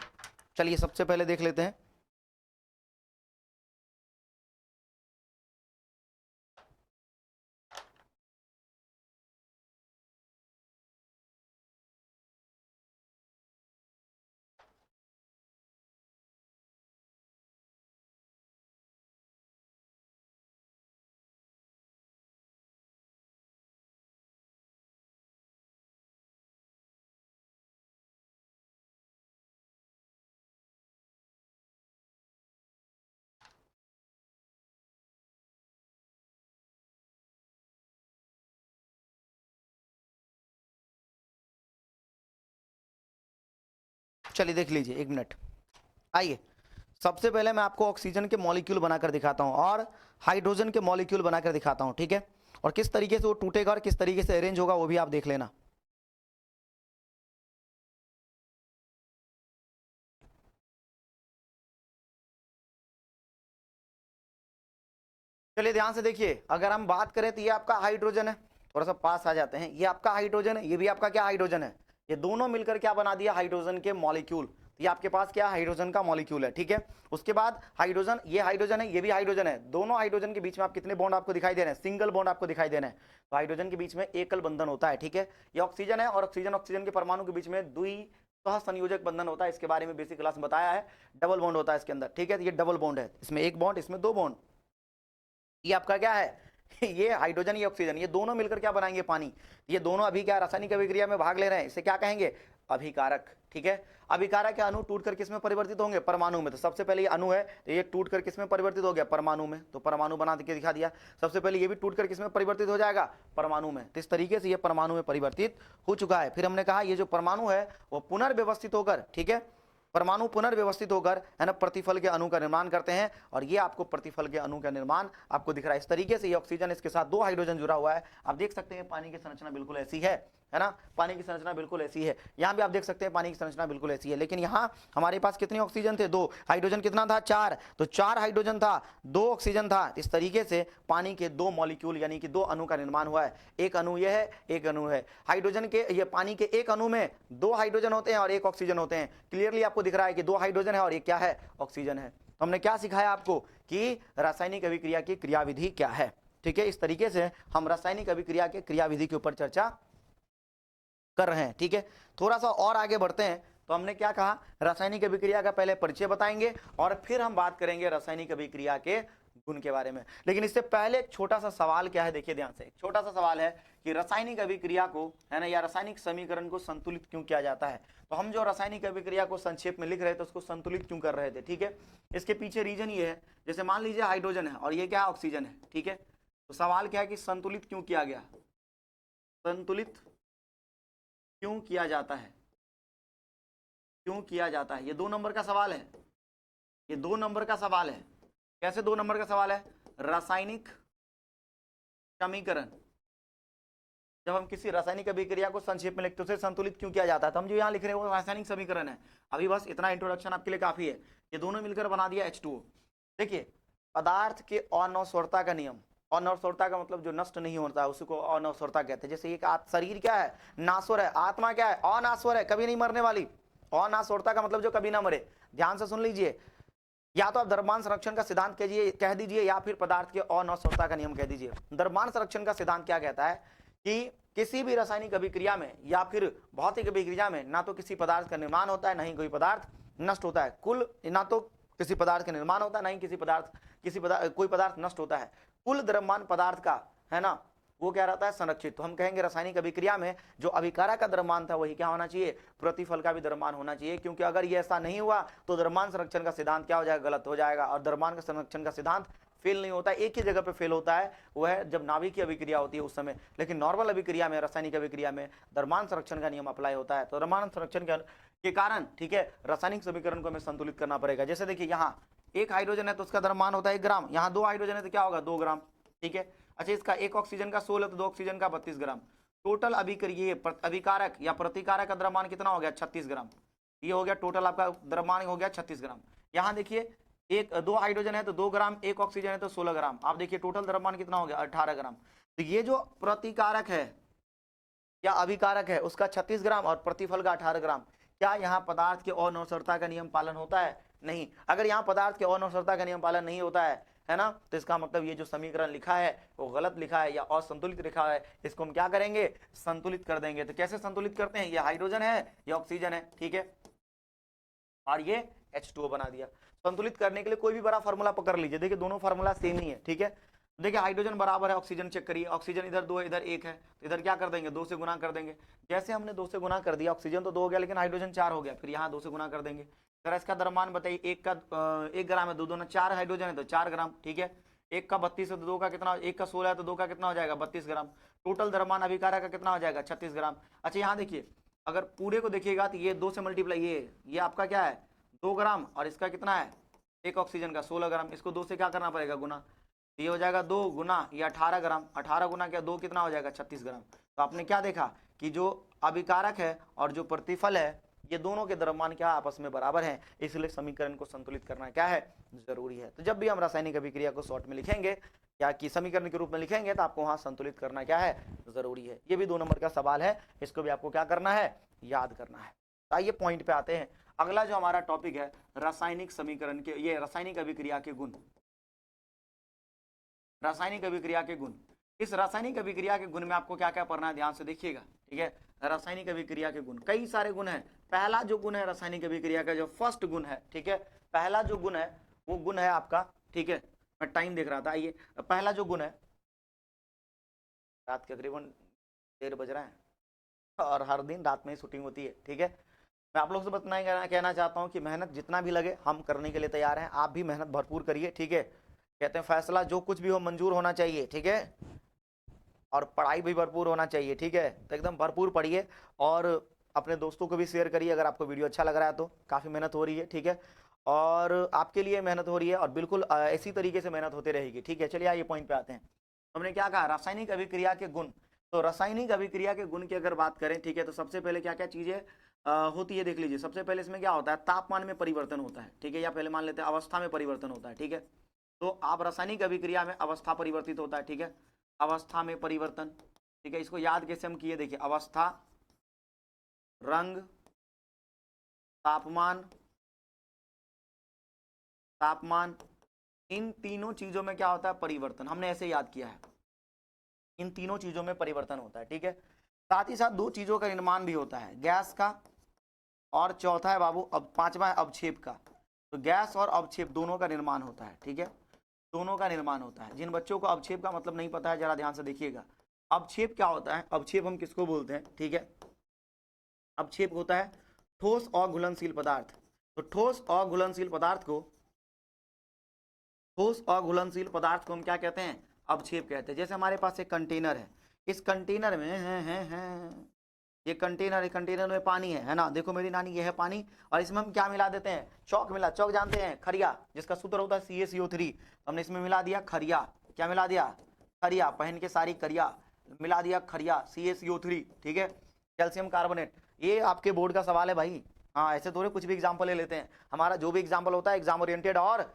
चलिए सबसे पहले देख लेते हैं। चलिए देख लीजिए, एक मिनट, आइए। सबसे पहले मैं आपको ऑक्सीजन के मॉलिक्यूल बनाकर दिखाता हूं और हाइड्रोजन के मॉलिक्यूल बनाकर दिखाता हूं। ठीक है, और किस तरीके से वो टूटेगा और किस तरीके से अरेंज होगा वो भी आप देख लेना। चलिए ध्यान से देखिए, अगर हम बात करें तो ये आपका हाइड्रोजन है, थोड़ा सा पास आ जाते हैं, ये आपका हाइड्रोजन है, ये भी आपका क्या हाइड्रोजन है, ये दोनों मिलकर क्या बना दिया हाइड्रोजन के मॉलिक्यूल। तो ये आपके पास क्या हाइड्रोजन का मॉलिक्यूल है, ठीक है। उसके बाद हाइड्रोजन, ये हाइड्रोजन है, ये भी हाइड्रोजन है, दोनों हाइड्रोजन के बीच में आप कितने बॉन्ड आपको दिखाई दे रहे हैं, सिंगल बॉन्ड आपको दिखाई दे रहे हैं। तो हाइड्रोजन के बीच में एकल बंधन होता है, ठीक है। ये ऑक्सीजन है और ऑक्सीजन ऑक्सीजन के परमाणु के बीच में द्विसह संयोजक बंधन होता है, इसके बारे में बेसिक क्लास में बताया है। डबल बॉन्ड होता है इसके अंदर, ठीक है। ये डबल बॉन्ड है, इसमें एक बॉन्ड, इसमें दो बॉन्ड। ये आपका क्या है ये हाइड्रोजन, ये ऑक्सीजन, ये दोनों मिलकर क्या बनाएंगे पानी। ये दोनों अभी क्या रासायनिक अभिक्रिया में भाग ले रहे हैं, इसे क्या कहेंगे अभिकारक, ठीक है। अभिकारक के अणु टूटकर किसमें परिवर्तित होंगे, परमाणु में। तो सबसे पहले ये अणु है तो ये टूटकर किसमें परिवर्तित हो गया, परमाणु में। तो परमाणु बना के दिखा दिया। सबसे पहले ये भी टूटकर किसमें परिवर्तित हो जाएगा, परमाणु में। तो इस तरीके से ये परमाणु में परिवर्तित हो चुका है। फिर हमने कहा ये जो परमाणु है वो पुनर्व्यवस्थित होकर, ठीक है, परमाणु पुनर्व्यवस्थित होकर है ना प्रतिफल के अणु का निर्माण करते हैं। और ये आपको प्रतिफल के अणु का निर्माण आपको दिख रहा है इस तरीके से। ये ऑक्सीजन, इसके साथ दो हाइड्रोजन जुड़ा हुआ है। आप देख सकते हैं पानी की संरचना बिल्कुल ऐसी है ना, पानी की संरचना बिल्कुल ऐसी है। यहाँ भी आप देख सकते हैं पानी की संरचना बिल्कुल ऐसी है। लेकिन यहाँ हमारे पास कितने ऑक्सीजन थे, दो। हाइड्रोजन कितना था, चार। तो चार हाइड्रोजन था, दो ऑक्सीजन था। इस तरीके से पानी के दो मॉलिक्यूल यानी कि दो अणु का निर्माण हुआ है। एक अणु ये है, एक अणु है। हाइड्रोजन के, ये पानी के एक अणु में दो हाइड्रोजन होते हैं और एक ऑक्सीजन होते हैं। क्लियरली आपको दिख रहा है कि दो हाइड्रोजन है और एक क्या है, ऑक्सीजन है। तो हमने क्या सिखाया आपको कि रासायनिक अभिक्रिया की क्रियाविधि क्या है, ठीक है। इस तरीके से हम रासायनिक अभिक्रिया के क्रियाविधि के ऊपर चर्चा कर रहे हैं, ठीक है। थोड़ा सा और आगे बढ़ते हैं। तो हमने क्या कहा, रासायनिक अभिक्रिया का पहले परिचय बताएंगे और फिर हम बात करेंगे रासायनिक अभिक्रिया के गुण के बारे में। लेकिन इससे पहले एक छोटा सा सवाल क्या है, देखिए ध्यान से। एक छोटा सा सवाल है कि रासायनिक अभिक्रिया को, है ना, या रासायनिक समीकरण को संतुलित क्यों किया जाता है। तो हम जो रासायनिक अभिक्रिया को संक्षेप में लिख रहे थे उसको संतुलित क्यों कर रहे थे, ठीक है। इसके पीछे रीजन ये है, जैसे मान लीजिए हाइड्रोजन है और ये क्या है, ऑक्सीजन है, ठीक है। तो सवाल क्या है कि संतुलित क्यों किया गया, संतुलित क्यों किया जाता है, क्यों किया जाता है। ये 2 नंबर का सवाल है, ये 2 नंबर का सवाल है। कैसे 2 नंबर का सवाल है, रासायनिक समीकरण, जब हम किसी रासायनिक अभिक्रिया को संक्षेप में लिखते हैं उसे संतुलित क्यों किया जाता है। तो हम जो यहाँ लिख रहे हैं वो रासायनिक समीकरण है। अभी बस इतना इंट्रोडक्शन आपके लिए काफी है। ये दोनों मिलकर बना दिया H2O। देखिए पदार्थ के अनश्वरता का नियम, अनश्वरता का मतलब जो नष्ट नहीं होता है उसको अनश्वरता कहते हैं। जैसे एक शरीर क्या है, नाश्वर है, आत्मा क्या है, अनाश्वर है, कभी नहीं मरने वाली। अनाश्वरता का मतलब जो कभी ना मरे। ध्यान से सुन लीजिए, या तो आप द्रव्यमान संरक्षण का सिद्धांत कह दीजिए या फिर पदार्थ के अनश्वरता का नियम कह दीजिए। द्रव्यमान संरक्षण का सिद्धांत क्या कहता है कि किसी भी रासायनिक अभिक्रिया में या फिर भौतिक अभिक्रिया में ना तो किसी पदार्थ का निर्माण होता है, ना ही कोई पदार्थ नष्ट होता है। कुल, ना तो किसी पदार्थ का निर्माण होता है, ना ही कोई पदार्थ नष्ट होता है। कुल द्रव्यमान पदार्थ का, है ना, वो क्या रहता है, संरक्षित। तो हम कहेंगे रासायनिक अभिक्रिया में जो अभिकारक का द्रव्यमान था वही क्या होना चाहिए, प्रतिफल का भी द्रव्यमान होना चाहिए। क्योंकि अगर ये ऐसा नहीं हुआ तो द्रव्यमान संरक्षण का सिद्धांत क्या हो जाएगा, गलत हो जाएगा। और द्रव्यमान का संरक्षण का सिद्धांत फेल नहीं होता है, एक ही जगह पे फेल होता है, वह है जब नाभिक की अभिक्रिया होती है उस समय। लेकिन नॉर्मल अभिक्रिया में, रासायनिक अभिक्रिया में द्रव्यमान संरक्षण का नियम अप्लाई होता है। तो द्रव्यमान संरक्षण के कारण, ठीक है, रासायनिक समीकरण को हमें संतुलित करना पड़ेगा। जैसे देखिए यहाँ एक हाइड्रोजन है तो उसका द्रव्यमान होता है 1 ग्राम, यहाँ 2 हाइड्रोजन है तो क्या होगा, 2 ग्राम, ठीक है। अच्छा, इसका एक ऑक्सीजन का 16 तो 2 ऑक्सीजन का 32 ग्राम। टोटल अभिकारक या प्रतिकारक का द्रव्यमान कितना हो गया, 36 ग्राम। ये हो गया टोटल आपका द्रव्यमान हो गया 36 ग्राम। यहाँ देखिए 2 हाइड्रोजन है तो 2 ग्राम, एक ऑक्सीजन है तो 16 ग्राम। आप देखिए टोटल द्रव्यमान कितना हो गया, 18 ग्राम। तो ये जो प्रतिकारक है या अभिकारक है उसका 36 ग्राम और प्रतिफल का 18 ग्राम। क्या यहाँ पदार्थ के अनश्वरता का नियम पालन होता है, नहीं। अगर यहाँ पदार्थ के अनश्वरता का नियम पालन नहीं होता है ना, तो इसका मतलब ये जो समीकरण लिखा है वो गलत लिखा है या असंतुलित लिखा है। इसको हम क्या करेंगे, संतुलित कर देंगे। तो कैसे संतुलित करते हैं, ये हाइड्रोजन है, ये ऑक्सीजन है, ठीक है, और ये H2O बना दिया। संतुलित करने के लिए कोई भी बड़ा फार्मूला पकड़ लीजिए। देखिए दोनों फार्मूला सेम ही है, ठीक है। देखिए हाइड्रोजन बराबर है ऑक्सीजन, चेक करिए, ऑक्सीजन इधर 2 है इधर 1 है, तो इधर क्या कर देंगे, 2 से गुना कर देंगे। जैसे हमने 2 से गुना कर दिया, ऑक्सीजन तो 2 हो गया लेकिन हाइड्रोजन 4 हो गया, फिर यहाँ 2 से गुना कर देंगे। सर इसका द्रव्यमान बताइए, 1 ग्राम है, 2 दूना 4 हाइड्रोजन है तो 4 ग्राम, ठीक है। 1 का 32 है तो 2 का कितना, 1 का 16 है तो 2 का कितना हो जाएगा, 32 ग्राम। टोटल द्रव्यमान अभिकारक का कितना हो जाएगा, 36 ग्राम। अच्छा यहाँ देखिए, अगर पूरे को देखिएगा तो ये 2 से मल्टीप्लाई, ये आपका क्या है, 2 ग्राम, और इसका कितना है, एक ऑक्सीजन का 16 ग्राम। इसको 2 से क्या करना पड़ेगा, गुना। तो ये हो जाएगा 2 गुना ये 18 ग्राम, 18 गुना क्या 2 कितना हो जाएगा 36 ग्राम। तो आपने क्या देखा कि जो अभिकारक है और जो प्रतिफल है ये दोनों के द्रव्यमान क्या आपस में बराबर हैं, इसलिए समीकरण को संतुलित करना क्या है जरूरी है। तो जब भी हम रासायनिक अभिक्रिया को शॉर्ट में लिखेंगे या कि समीकरण के रूप में लिखेंगे तो आपको वहां संतुलित करना क्या है जरूरी है। ये भी 2 नंबर का सवाल है, इसको भी आपको क्या करना है याद करना है। तो आइए पॉइंट पे आते हैं। अगला जो हमारा टॉपिक है रासायनिक समीकरण के, ये रासायनिक अभिक्रिया के गुण। रासायनिक अभिक्रिया के गुण, इस रासायनिक अभिक्रिया के गुण में आपको क्या क्या पढ़ना है ध्यान से देखिएगा, ठीक है। रासायनिक अभिक्रिया के गुण कई सारे गुण हैं। पहला जो गुण है रासायनिक अभिक्रिया का, जो फर्स्ट गुण है, ठीक है, पहला जो गुण है वो गुण है आपका, ठीक है, मैं टाइम देख रहा था। आइए पहला जो गुण है, रात के करीबन 1:30 बज रहा है और हर दिन रात में ही शूटिंग होती है, ठीक है। मैं आप लोग से बताना कहना चाहता हूँ कि मेहनत जितना भी लगे हम करने के लिए तैयार हैं, आप भी मेहनत भरपूर करिए, ठीक है। कहते हैं फैसला जो कुछ भी हो मंजूर होना चाहिए, ठीक है, और पढ़ाई भी भरपूर होना चाहिए, ठीक है। तो एकदम भरपूर पढ़िए और अपने दोस्तों को भी शेयर करिए अगर आपको वीडियो अच्छा लग रहा है तो। काफ़ी मेहनत हो रही है, ठीक है, और आपके लिए मेहनत हो रही है और बिल्कुल इसी तरीके से मेहनत होती रहेगी, ठीक है। चलिए आइए पॉइंट पे आते हैं। हमने क्या कहा रासायनिक अभिक्रिया के गुण। तो रासायनिक अभिक्रिया के गुण की अगर बात करें, ठीक है, तो सबसे पहले क्या क्या चीज़ें होती है देख लीजिए। सबसे पहले इसमें क्या होता है तापमान में परिवर्तन होता है, ठीक है, या पहले मान लेते हैं अवस्था में परिवर्तन होता है, ठीक है। तो आप रासायनिक अभिक्रिया में अवस्था परिवर्तित होता है, ठीक है, अवस्था में परिवर्तन, ठीक है। इसको याद कैसे हम किए देखिए, अवस्था, रंग, तापमान, तापमान, इन तीनों चीजों में क्या होता है परिवर्तन, हमने ऐसे याद किया है, इन तीनों चीजों में परिवर्तन होता है, ठीक है। साथ ही साथ 2 चीजों का निर्माण भी होता है, गैस का और चौथा है बाबू अब 5वां है अवक्षेप का। तो गैस और अवक्षेप दोनों का निर्माण होता है, ठीक है, दोनों का निर्माण होता है। जिन बच्चों को अवक्षेप का मतलब नहीं पता है जरा ध्यान से देखिएगा। अवक्षेप क्या होता है, अवक्षेप हम किसको बोलते हैं, ठीक है, अवक्षेप होता है ठोस और घुलनशील पदार्थ। तो ठोस और घुलनशील पदार्थ को, ठोस और घुलनशील पदार्थ को हम क्या कहते हैं अवक्षेप कहते हैं। जैसे हमारे पास एक कंटेनर है, इस कंटेनर में है ये कंटेनर है, कंटेनर में पानी है ना, देखो मेरी नानी ये है पानी, और इसमें हम क्या मिला देते हैं चौक मिला, चौक जानते हैं खरिया, जिसका सूत्र होता है CaCO3। हमने इसमें मिला दिया खरिया, क्या मिला दिया खरिया, पहन के सारी करिया मिला दिया खरिया CaCO3, ठीक है, कैल्शियम कार्बोनेट। ये आपके बोर्ड का सवाल है भाई, हाँ ऐसे थोड़े कुछ भी एग्जाम्पल ले लेते हैं। हमारा जो भी एग्जाम्पल होता है एग्जाम ओरिएंटेड और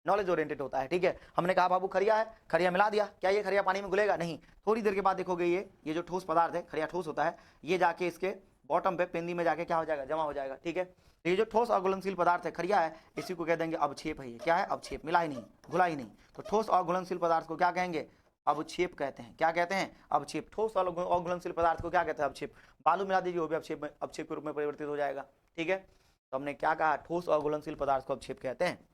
नॉलेज ओरिएंटेड होता है, ठीक है। हमने कहा बाबू खरिया है, खरिया मिला दिया, क्या ये खरिया पानी में घुलेगा नहीं, थोड़ी देर के बाद देखोगे ये जो ठोस पदार्थ है, खरिया ठोस होता है, ये जाके इसके बॉटम पे पेंदी में जाके क्या हो जाएगा जमा हो जाएगा, ठीक है। तो ये जो ठोस और घुलनशील पदार्थ है खरिया है, इसी को कह देंगे अवक्षेप है। ये क्या है अवक्षेप, मिला ही नहीं घुला ही नहीं। तो ठोस और घुलनशील पदार्थ को क्या कहेंगे अवक्षेप कहते हैं। क्या कहते हैं अवक्षेप। ठोस और घुलनशील पदार्थ को क्या कहते हैं अवक्षेप। बालू मिला दीजिए वो भी अवक्षेप के रूप में परिवर्तित हो जाएगा, ठीक है। तो हमने क्या कहा ठोस और घुलनशील पदार्थ को अवक्षेप कहते हैं।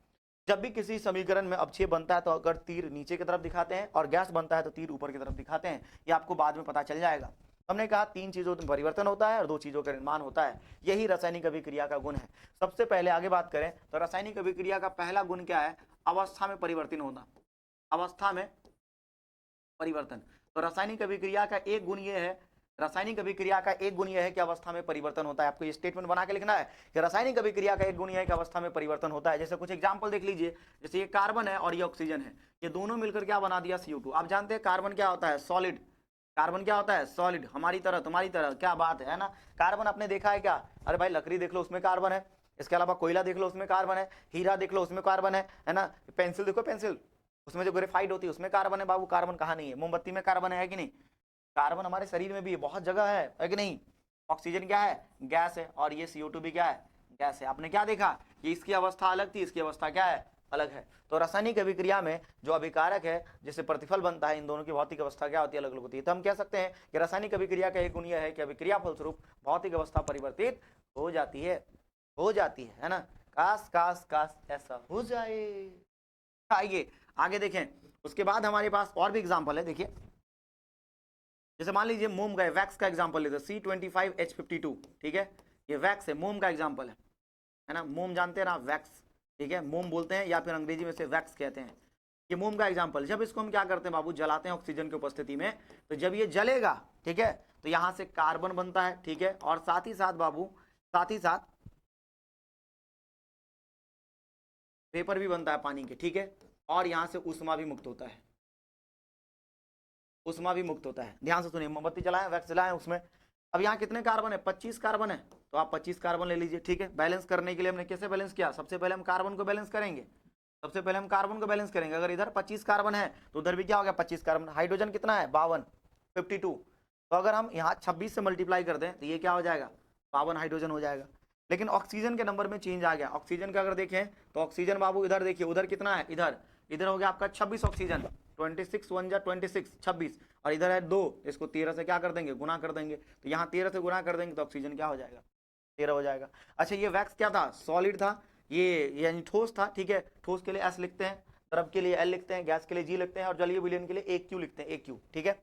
जब भी किसी समीकरण में अवक्षेप बनता है तो अगर तीर नीचे की तरफ दिखाते हैं और गैस बनता है तो तीर ऊपर की तरफ दिखाते हैं, ये आपको बाद में पता चल जाएगा। हमने कहा 3 चीजों में परिवर्तन होता है और 2 चीजों का निर्माण होता है, यही रासायनिक अभिक्रिया का गुण है। सबसे पहले आगे बात करें तो रासायनिक अभिक्रिया का पहला गुण क्या है अवस्था में परिवर्तन होना, अवस्था में परिवर्तन। तो रासायनिक अभिक्रिया का एक गुण ये है, रासायनिक अभिक्रिया का एक गुण यह है कि अवस्था में परिवर्तन होता है। आपको ये स्टेटमेंट बना के लिखना है कि रासायनिक अभिक्रिया का एक गुण यह है कि अवस्था में परिवर्तन होता है। जैसे कुछ एग्जांपल देख लीजिए, जैसे ये कार्बन है और ये ऑक्सीजन है, ये दोनों मिलकर क्या बना दिया CO2। आप जानते हैं कार्बन क्या होता है सॉलिड, कार्बन क्या होता है सॉलिड, हमारी तरह तुम्हारी तरह, क्या बात है ना। कार्बन आपने देखा है क्या, अरे भाई लकड़ी देख लो उसमें कार्बन है, इसके अलावा कोयला देख लो उसमें कार्बन है, हीरा देख लो उसमें कार्बन है ना, पेंसिल देखो पेंसिल उसमें जो ग्रेफाइट होती है उसमें कार्बन है। बाबू कार्बन कहाँ नहीं है, मोमबत्ती में कार्बन है कि नहीं, कार्बन हमारे शरीर में भी है, बहुत जगह है कि नहीं। ऑक्सीजन क्या है गैस है और ये CO2 भी क्या है गैस है। आपने क्या देखा कि इसकी अवस्था अलग थी, इसकी अवस्था क्या है अलग है। तो रासायनिक अभिक्रिया में जो अभिकारक है जिससे प्रतिफल बनता है, इन दोनों की भौतिक अवस्था क्या होती है अलग अलग होती है। तो हम कह सकते हैं कि रासायनिक अभिक्रिया का एक गुण यह है कि अभिक्रिया फलस्वरूप भौतिक अवस्था परिवर्तित हो जाती है ना। काश काश काश ऐसा हो जाए। आइए आगे देखें, उसके बाद हमारे पास और भी एग्जाम्पल है। देखिए जैसे मान लीजिए मोम का वैक्स का एग्जांपल लेते हैं C25H52, ठीक है, ये वैक्स है मोम का एग्जांपल है ना। मोम जानते हैं ना वैक्स, ठीक है, मोम बोलते हैं या फिर अंग्रेजी में से वैक्स कहते हैं। ये मोम का एग्जांपल, जब इसको हम क्या करते हैं बाबू जलाते हैं ऑक्सीजन की उपस्थिति में, तो जब ये जलेगा ठीक है तो यहां से कार्बन बनता है, ठीक है, और साथ ही साथ बाबू साथ ही साथ वेपर भी बनता है पानी के, ठीक है। और यहां से उष्मा भी मुक्त होता है, उष्मा भी मुक्त होता है। ध्यान से सुनिए, मोमबत्ती जलाएं, वैक्स जलाएं, उसमें अब यहाँ कितने कार्बन है, 25 कार्बन है, तो आप 25 कार्बन ले लीजिए, ठीक है। बैलेंस करने के लिए हमने कैसे बैलेंस किया, सबसे पहले हम कार्बन को बैलेंस करेंगे, सबसे पहले हम कार्बन को बैलेंस करेंगे। अगर इधर 25 कार्बन है तो उधर भी क्या हो गया 25 कार्बन। हाइड्रोजन कितना है 52, 52, तो अगर हम यहाँ 26 से मल्टीप्लाई कर दें तो ये क्या हो जाएगा 52 हाइड्रोजन हो जाएगा। लेकिन ऑक्सीजन के नंबर में चेंज आ गया। ऑक्सीजन का अगर देखें तो ऑक्सीजन बाबू इधर देखिए, उधर कितना है, इधर इधर हो गया आपका 26 ऑक्सीजन, 26 1 जा 26 26, और इधर है 2, इसको 13 से क्या कर देंगे गुना कर देंगे, तो यहाँ 13 से गुना कर देंगे तो ऑक्सीजन क्या हो जाएगा 13 हो जाएगा। अच्छा ये वैक्स क्या था, सॉलिड था, ये यानी ठोस था, ठीक है। ठोस के लिए एस लिखते हैं, द्रव के लिए एल लिखते हैं, गैस के लिए जी लिखते हैं, और जलीय विलयन के लिए एक क्यू लिखते हैं, एक क्यू, ठीक है।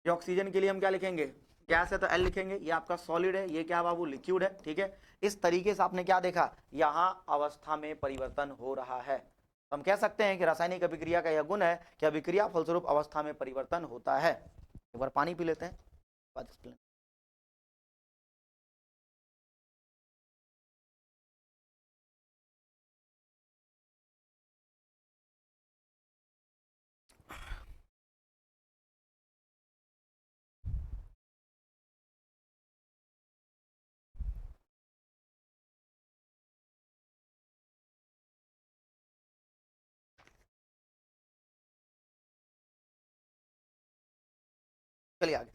ये ऑक्सीजन के लिए हम क्या लिखेंगे, गैस है तो एल लिखेंगे, ये आपका सॉलिड है, ये क्या बाबू लिक्विड है, ठीक है। इस तरीके से आपने क्या देखा, यहाँ अवस्था में परिवर्तन हो रहा है। हम कह सकते हैं कि रासायनिक अभिक्रिया का यह गुण है कि अभिक्रिया फलस्वरूप अवस्था में परिवर्तन होता है। एक बार पानी पी लेते हैं, बाद एक्सप्लेन। चलिए आगे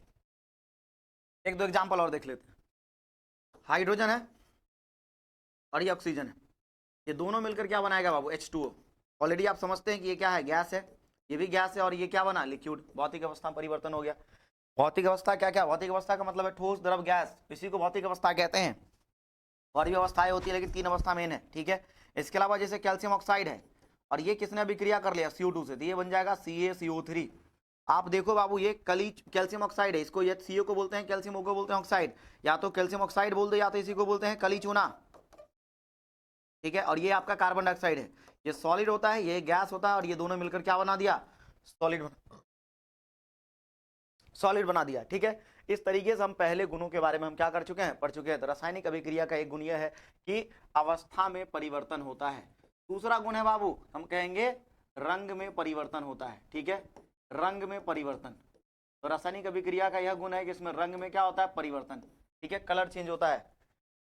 एक दो एग्जाम्पल और देख लेते हैं। हाइड्रोजन है और ये ऑक्सीजन है, ये दोनों मिलकर क्या बनाएगा बाबू H2O। ऑलरेडी आप समझते हैं कि ये क्या है, गैस है, ये भी गैस है, और ये क्या बना लिक्विड। भौतिक अवस्था में परिवर्तन हो गया। भौतिक अवस्था क्या क्या, भौतिक अवस्था का मतलब है ठोस द्रव गैस, इसी को भौतिक अवस्था कहते हैं। और भी अवस्थाएं होती है लेकिन 3 अवस्था मेन है, ठीक है। इसके अलावा जैसे कैल्शियम ऑक्साइड है, और ये किसने अभिक्रिया कर लिया CO2 से, तो ये बन जाएगा CaCO3। आप देखो बाबू ये कैल्शियम ऑक्साइड है, इसको ये CO को बोलते हैं, कैल्शियम O को बोलते हैं ऑक्साइड, या तो कैल्शियम ऑक्साइड बोल दो या तो इसी को बोलते हैं कली चूना, ठीक है। और ये आपका कार्बन डाइऑक्साइड है, ये सॉलिड होता है, ये गैस होता है, और ये दोनों मिलकर क्या बना दिया सॉलिड बना दिया, ठीक है। इस तरीके से हम पहले गुणों के बारे में हम क्या कर चुके हैं, पढ़ चुके हैं। तो रासायनिक अभिक्रिया का एक गुण यह है कि अवस्था में परिवर्तन होता है। दूसरा गुण है बाबू, हम कहेंगे रंग में परिवर्तन होता है, ठीक है, रंग में परिवर्तन। तो रासायनिक अभिक्रिया का यह गुण है कि इसमें रंग में क्या होता है परिवर्तन, ठीक है, कलर चेंज होता है।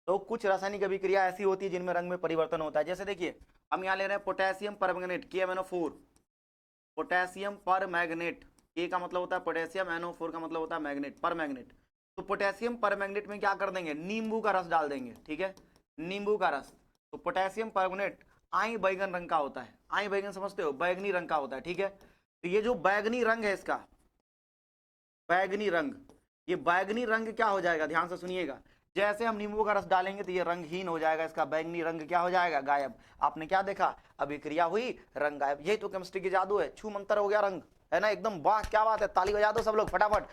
तो कुछ रासायनिक अभिक्रिया ऐसी होती है जिनमें रंग में परिवर्तन होता है। जैसे देखिए हम यहाँ ले रहे हैं पोटेशियम परमैंगनेट KMnO4, पोटेशियम पर मैग्नेट, के का मतलब होता है पोटेशियम, NO4 का मतलब होता है मैग्नेट, पर मैग्नेट। तो पोटेशियम पर मैग्नेट में क्या कर देंगे, नींबू का रस डाल देंगे, ठीक है, नींबू का रस। तो पोटेशियम परमैंगनेट आई बैगन रंग का होता है, आई बैगन समझते हो, बैगनी रंग का होता है, ठीक है। तो ये जो बैगनी रंग है इसका, बैगनी रंग, ये बैगनी रंग क्या हो जाएगा, ध्यान से सुनिएगा, जैसे हम नींबू का रस डालेंगे तो ये रंगहीन हो जाएगा, इसका बैगनी रंग क्या हो जाएगा गायब। आपने क्या देखा, अभिक्रिया हुई रंग गायब। यही तो केमिस्ट्री की जादू है, छू मंतर हो गया रंग, है ना, एकदम वाह क्या बात है, ताली बजा दो सब लोग फटाफट,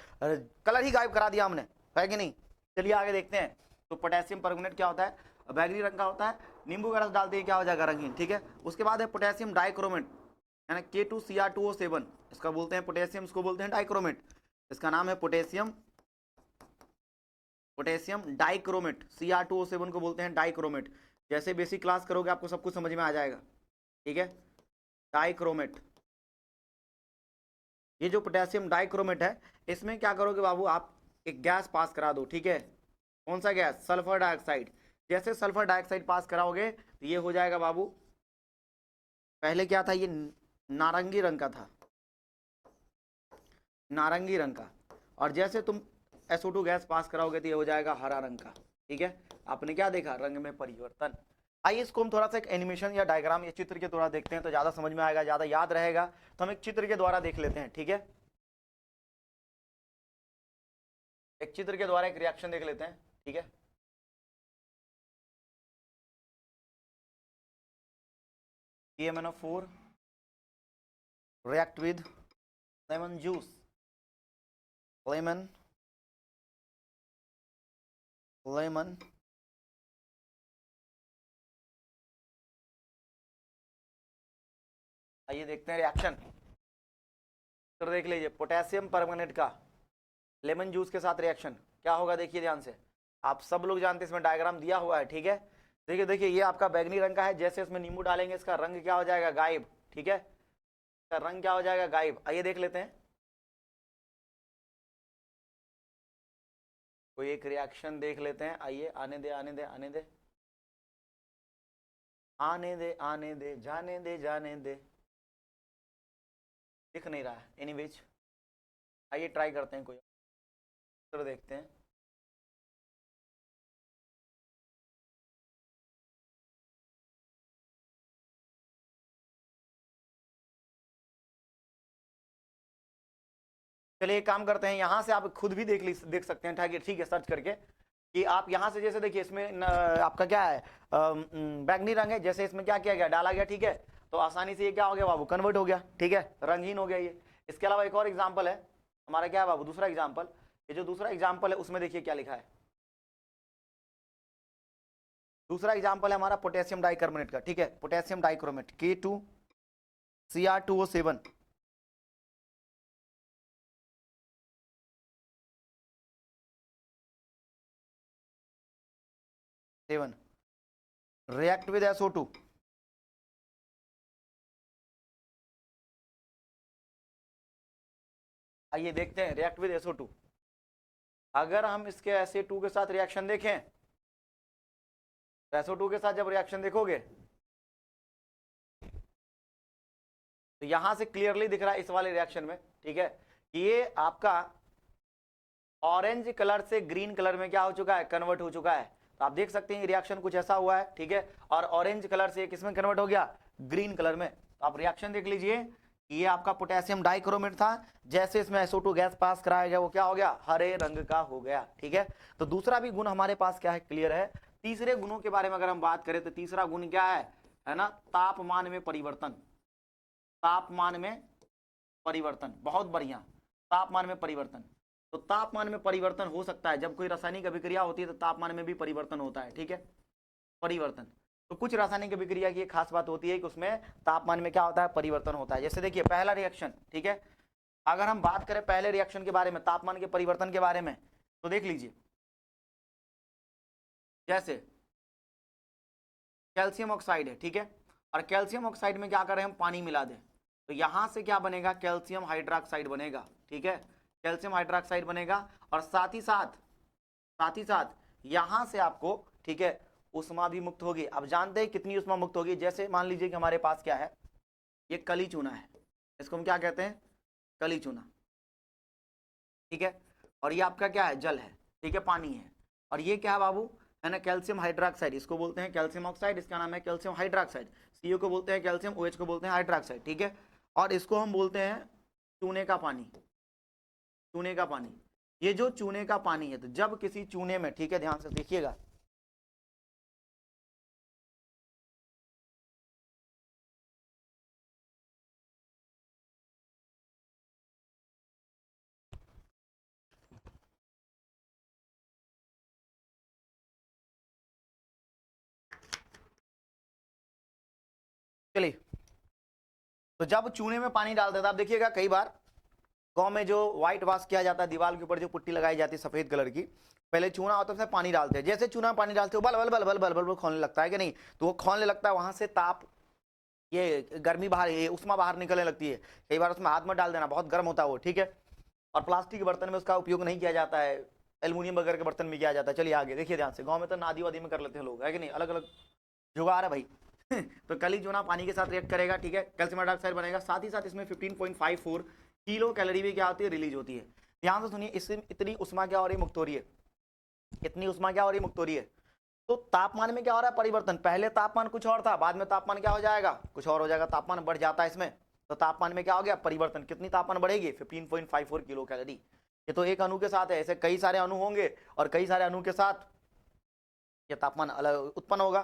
कलर ही गायब करा दिया हमने, है कि नहीं। चलिए आगे देखते हैं। तो पोटेशियम परमैंगनेट क्या होता है, बैगनी रंग का होता है, नींबू का रस डालते ही क्या हो जाएगा रंगीन, ठीक है। उसके बाद है पोटेशियम डाइक्रोमेट, है ना, K2Cr2O7, इसका बोलते हैं पोटेशियम, इसको बोलते हैं डाइक्रोमेट, इसका नाम है पोटेशियम डाइक्रोमेट। Cr2O7 को बोलते हैं डाइक्रोमेट। जैसे बेसिक क्लास करोगे आपको सब कुछ समझ में आ जाएगा, ठीक है। डाइक्रोमेट, ये जो पोटेशियम डाइक्रोमेट है, इसमें क्या करोगे बाबू, आप एक गैस पास करा दो, ठीक है। कौन सा गैस, सल्फर डाइऑक्साइड। जैसे सल्फर डाइऑक्साइड पास कराओगे तो ये हो जाएगा बाबू, पहले क्या था, ये नारंगी रंग का था, नारंगी रंग का, और जैसे तुम SO2 गैस पास कराओगे तो ये हो जाएगा हरा रंग का, ठीक है। आपने क्या देखा, रंग में परिवर्तन। आइए इसको हम थोड़ा सा एक एनिमेशन या डायग्राम या चित्र के द्वारा देखते हैं तो ज्यादा समझ में आएगा, ज्यादा याद रहेगा। तो हम एक चित्र के द्वारा देख लेते हैं, ठीक है, एक चित्र के द्वारा एक रिएक्शन देख लेते हैं, ठीक है। KMnO4 react with lemon juice, lemon आइए देखते हैं रिएक्शन। तो देख लीजिए पोटेशियम परमैंगनेट का लेमन जूस के साथ रिएक्शन क्या होगा, देखिए ध्यान से। आप सब लोग जानते हैं इसमें डायग्राम दिया हुआ है, ठीक है। देखिए देखिए ये आपका बैगनी रंग का है, जैसे इसमें नींबू डालेंगे इसका रंग क्या हो जाएगा गायब, ठीक है, इसका रंग क्या हो जाएगा, गायब। आइए देख लेते हैं, कोई एक रिएक्शन देख लेते हैं। आइए, आने दे आने दे आने दे आने दे आने दे, जाने दे जाने दे, दिख नहीं रहा है। एनीवेज आइए ट्राई करते हैं, कोई तो देखते हैं। चलिए एक काम करते हैं, यहां से आप खुद भी देख सकते हैं, ठीक है, सर्च करके कि आप यहां से जैसे देखिए इसमें आपका क्या है, बैगनी रंग है, जैसे इसमें क्या किया गया, डाला गया, ठीक है, तो आसानी से ये क्या हो गया बाबू, कन्वर्ट हो गया, ठीक है, रंगहीन हो गया ये। इसके अलावा एक और एग्जाम्पल है हमारा, क्या है बाबू, दूसरा एग्जाम्पल। ये जो दूसरा एग्जाम्पल है उसमें देखिए क्या लिखा है, दूसरा एग्जाम्पल है हमारा पोटेशियम डाइकार्बोनेट का, ठीक है, potassium dichromate K2Cr2O7, react with SO2, आइए देखते हैं रिएक्ट विद SO2। अगर हम इसके Na2 के साथ रिएक्शन देखें, तो SO2 के साथ जब रिएक्शन देखोगे तो यहां से क्लियरली दिख रहा है इस वाले रिएक्शन में, ठीक है, कि ये आपका ऑरेंज कलर से ग्रीन कलर में क्या हो चुका है, कन्वर्ट हो चुका है। तो आप देख सकते हैं रिएक्शन कुछ ऐसा हुआ है, ठीक है, और ऑरेंज कलर से किसमें कन्वर्ट हो गया, ग्रीन कलर में। तो आप रिएक्शन देख लीजिए, ये आपका पोटेशियम डाइक्रोमेट था, जैसे इसमें SO2 गैस पास कराया गया वो क्या हो गया, हरे रंग का हो गया, ठीक है। तो दूसरा भी गुण हमारे पास क्या है, क्लियर है। तीसरे गुणों के बारे में अगर हम बात करें तो तीसरा गुण क्या है ना, तापमान में परिवर्तन, तापमान में परिवर्तन, बहुत बढ़िया, तापमान में परिवर्तन। तो तापमान में परिवर्तन हो सकता है, जब कोई रासायनिक अभिक्रिया होती है तो तापमान में भी परिवर्तन होता है, ठीक है, परिवर्तन। तो कुछ रासायनिक अभिक्रिया की एक खास बात होती है कि उसमें तापमान में क्या होता है, परिवर्तन होता है। जैसे देखिए पहला रिएक्शन, ठीक है, अगर हम बात करें पहले रिएक्शन के बारे में, तापमान के परिवर्तन के बारे में, तो देख लीजिए, जैसे कैल्शियम ऑक्साइड है, ठीक है, और कैल्शियम ऑक्साइड में क्या करें हम, पानी मिला दें, तो यहां से क्या बनेगा, कैल्शियम हाइड्रोक्साइड बनेगा, ठीक है, कैल्शियम हाइड्रोक्साइड बनेगा। और साथ ही साथ यहां से आपको, ठीक है, उष्मा भी मुक्त होगी। अब जानते हैं कितनी उष्मा मुक्त होगी, जैसे मान लीजिए कि हमारे पास क्या है, ये कली चूना है, इसको हम क्या कहते हैं, कली चूना, ठीक है, और ये आपका क्या है, जल है, ठीक है, पानी है, और ये क्या है बाबू, है ना, कैल्शियम हाइड्रोक्साइड, इसको बोलते हैं कैल्शियम ऑक्साइड, इसका नाम है कैल्शियम हाइड्रोक्साइड, CO को बोलते हैं कैल्शियम, OH को बोलते हैं हाइड्रोक्साइड, ठीक है, और इसको हम बोलते हैं चूने का पानी, चूने का पानी। ये जो चूने का पानी है, तो जब किसी चूने में, ठीक है, ध्यान से देखिएगा, चलिए, तो जब चूने में पानी डाल देता, आप देखिएगा कई बार गांव में जो व्हाइट वॉश किया जाता है, दीवार के ऊपर जो पुट्टी लगाई जाती है सफेद कलर की, पहले चूना होता है उसमें पानी डालते हैं, जैसे चूना में पानी डालते हो बल बल बल बल बल बल बल खोलने लगता है कि नहीं, तो वो खोलने लगता है, वहां से ताप, ये गर्मी बाहर, ये उष्मा बाहर निकलने लगती है। कई बार उसमें हाथ मत डाल देना, बहुत गर्म होता है वो, ठीक है, और प्लास्टिक के बर्तन में उसका उपयोग नहीं किया जाता है, एल्यूमिनियम वगैरह के बर्तन में किया जाता है। चलिए आगे देखिए ध्यान से, गाँव में तो नादी वादी में कर लेते हैं लोग, है कि नहीं, अलग अलग जुगाड़ है भाई। तो कली चूना पानी के साथ रिएक्ट करेगा, ठीक है, कैल्शियम हाइड्रोक्साइड बनेगा, साथ ही साथ इसमें 15.54 किलो कैलोरी भी क्या होती है, रिलीज होती है। ध्यान से सुनिए, इससे इतनी उष्मा क्या हो रही है, मुक्त हो रही है, इतनी उष्मा क्या हो रही है, मुक्त हो रही है। तो तापमान में क्या हो रहा है, परिवर्तन, पहले तापमान कुछ और था, बाद में तापमान क्या हो जाएगा, कुछ और हो जाएगा, तापमान बढ़ जाता है इसमें। तो तापमान में क्या हो गया, परिवर्तन, कितनी तापमान बढ़ेगी, 15.54 किलो कैलोरी। ये तो एक अणु के साथ है, ऐसे कई सारे अणु होंगे और कई सारे अणु के साथ ये तापमान अलग उत्पन्न होगा,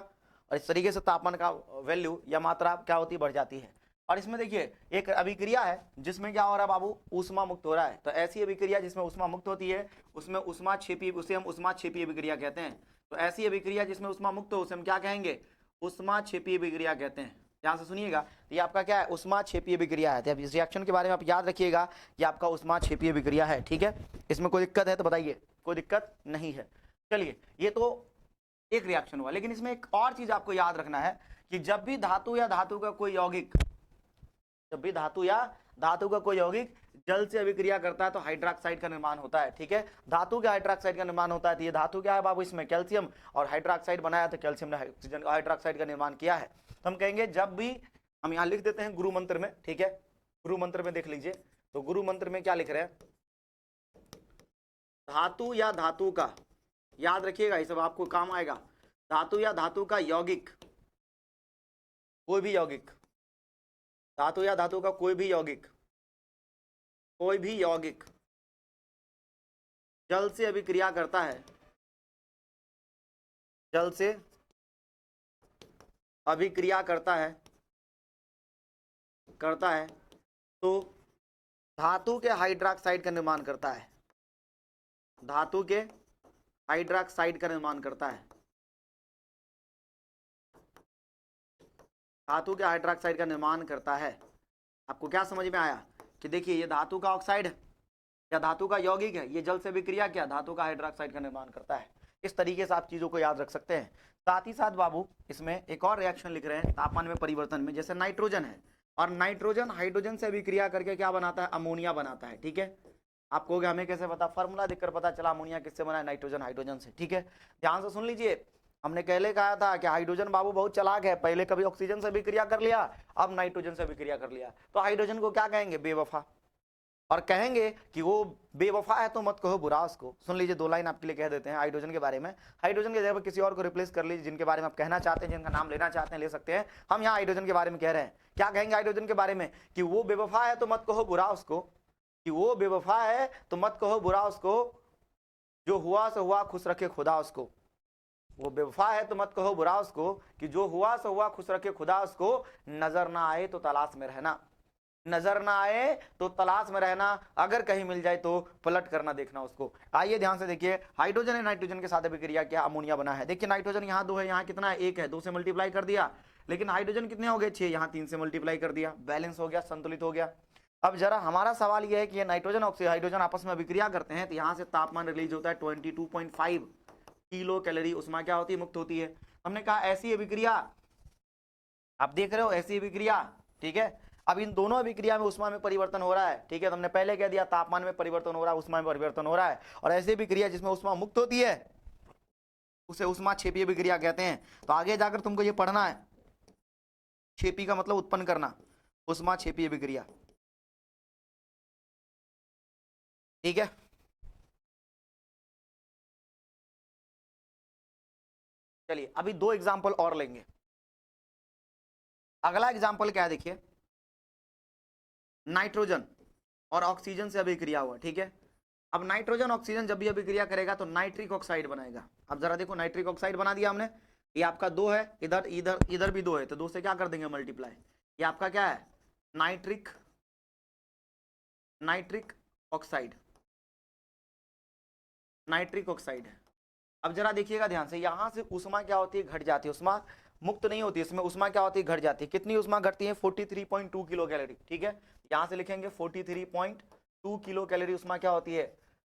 और इस तरीके से तापमान का वैल्यू या मात्रा क्या होती है, बढ़ जाती है। और इसमें देखिए एक अभिक्रिया है जिसमें क्या हो रहा है बाबू, ऊष्मा मुक्त हो रहा है। तो ऐसी अभिक्रिया जिसमें ऊष्मा मुक्त होती है उसमें ऊष्मा क्षेपी, उसे हम ऊष्मा क्षेपी अभिक्रिया कहते हैं। तो ऐसी अभिक्रिया जिसमें ऊष्मा मुक्त हो उसे हम क्या कहेंगे, ऊष्मा क्षेपी अभिक्रिया कहते हैं। ध्यान से सुनिएगा, ये आपका क्या है, ऊष्मा क्षेपी अभिक्रिया है। तो इस रिएक्शन के बारे में आप याद रखिएगा कि आपका ऊष्मा क्षेपी अभिक्रिया है, ठीक है, इसमें कोई दिक्कत है तो बताइए, कोई दिक्कत नहीं है। चलिए, ये तो एक रिएक्शन हुआ, लेकिन इसमें एक और चीज आपको याद रखना है कि जब भी धातु या धातु का कोई यौगिक जब भी धातु या धातु का कोई यौगिक जल से अभिक्रिया करता है तो हाइड्रोक्साइड का निर्माण होता है। ठीक है, धातु के हाइड्रोक्साइड का निर्माण होता है। तो ये धातु क्या है बाबू, इसमें कैल्शियम और हाइड्रोक्साइड बनाया, तो कैल्शियम ने ऑक्सीजन हाइड्रोक्साइड का निर्माण किया है। तो हम कहेंगे जब भी, हम यहाँ लिख देते हैं गुरु मंत्र में, ठीक है, गुरु मंत्र में देख लीजिए, तो गुरु मंत्र में क्या लिख रहे हैं, धातु या धातु का, याद रखिएगा ये सब आपको काम आएगा, धातु या धातु का यौगिक, कोई भी यौगिक, धातु या धातु का कोई भी यौगिक, कोई भी यौगिक जल से अभिक्रिया करता है, जल से अभिक्रिया करता है तो धातु के हाइड्रोक्साइड का निर्माण करता है, धातु के हाइड्रोक्साइड का निर्माण करता है, धातु के हाइड्रोक्साइड का निर्माण करता है। आपको क्या समझ में आया कि देखिए ये धातु का ऑक्साइड या धातु का यौगिक है, ये जल से अभिक्रिया किया, धातु का हाइड्रोक्साइड का निर्माण करता है। इस तरीके से आप चीजों को याद रख सकते हैं। साथ ही साथ बाबू इसमें एक और रिएक्शन लिख रहे हैं तापमान में परिवर्तन में, जैसे नाइट्रोजन है, और नाइट्रोजन हाइड्रोजन से अभिक्रिया करके क्या बनाता है, अमोनिया बनाता है। ठीक है, आपको हमें कैसे पता, फॉर्मूला देखकर पता चला अमोनिया किससे बना है, नाइट्रोजन हाइड्रोजन से। ठीक है, ध्यान से सुन लीजिए, हमने पहले कहा था कि हाइड्रोजन बाबू बहुत चालाक है, पहले कभी ऑक्सीजन से अभिक्रिया कर लिया, अब नाइट्रोजन से अभिक्रिया कर लिया, तो हाइड्रोजन को क्या कहेंगे, बेवफा, और कहेंगे कि वो बेवफा है तो मत कहो बुरा उसको। सुन लीजिए, दो लाइन आपके लिए कह देते हैं हाइड्रोजन के बारे में, हाइड्रोजन के जगह पर किसी और को रिप्लेस कर लीजिए, जिनके बारे में आप कहना चाहते हैं, जिनका नाम लेना चाहते हैं ले सकते हैं। हम यहाँ हाइड्रोजन के बारे में कह रहे हैं, क्या कहेंगे हाइड्रोजन के बारे में, कि वो बेवफा है तो मत कहो बुरा उसको, कि वो बेवफा है तो मत कहो बुरा उसको, जो हुआ सो हुआ खुश रखे खुदा उसको। वो बेवफा है तो मत कहो बुरा उसको, कि जो हुआ सो हुआ खुश रखे खुदा उसको, नजर ना आए तो तलाश में रहना, नजर ना आए तो तलाश में रहना, अगर कहीं मिल जाए तो पलट करना देखना उसको। आइए ध्यान से देखिए, हाइड्रोजन है नाइट्रोजन के साथ अभिक्रिया किया, अमोनिया बना है। देखिए नाइट्रोजन यहाँ 2 है, यहाँ कितना है, 1 है, 2 से मल्टीप्लाई कर दिया, लेकिन हाइड्रोजन कितने हो गए, 6, यहाँ 3 से मल्टीप्लाई कर दिया, बैलेंस हो गया, संतुलित हो गया। अब जरा हमारा सवाल यह है कि ये नाइट्रोजन और हाइड्रोजन आपस में अभिक्रिया करते हैं, तो यहाँ से तापमान रिलीज होता है 22.5 किलो कैलोरी, उष्मा क्या होती है, मुक्त होती है। हमने कहा ऐसी अभिक्रिया, आप देख रहे हो ऐसी अभिक्रिया, ठीक है। अब इन दोनों अभिक्रिया में उष्मा में परिवर्तन हो रहा है, ठीक है, तो हमने पहले कह दिया तापमान में परिवर्तन हो रहा है, उष्मा में परिवर्तन हो रहा है, और ऐसी अभिक्रिया जिसमें उष्मा मुक्त होती है उसे उष्मा क्षेपीय अभिक्रिया कहते हैं। तो आगे जाकर तुमको ये पढ़ना है, क्षेपी का मतलब उत्पन्न करना, उष्मा क्षेपीय अभिक्रिया, ठीक है। चलिए अभी 2 एग्जाम्पल और लेंगे। अगला एग्जाम्पल क्या है, देखिए नाइट्रोजन और ऑक्सीजन से अभिक्रिया हुआ, ठीक है। अब नाइट्रोजन ऑक्सीजन जब भी अभिक्रिया करेगा तो नाइट्रिक ऑक्साइड बनाएगा। अब जरा देखो, नाइट्रिक ऑक्साइड बना दिया हमने, ये आपका 2 है, इधर इधर इधर भी 2 है, तो 2 से क्या कर देंगे मल्टीप्लाई, ये आपका क्या है, नाइट्रिक ऑक्साइड, नाइट्रिक ऑक्साइड है। अब जरा देखिएगा ध्यान से, यहां से उष्मा क्या होती है, घट जाती है, उष्मा मुक्त नहीं होती, इसमें उष्मा क्या होती है, घट जाती है। कितनी उष्मा घटती है, 43.2 किलो कैलोरी, ठीक है। यहां से लिखेंगे 43.2 किलो कैलोरी उष्मा क्या होती है,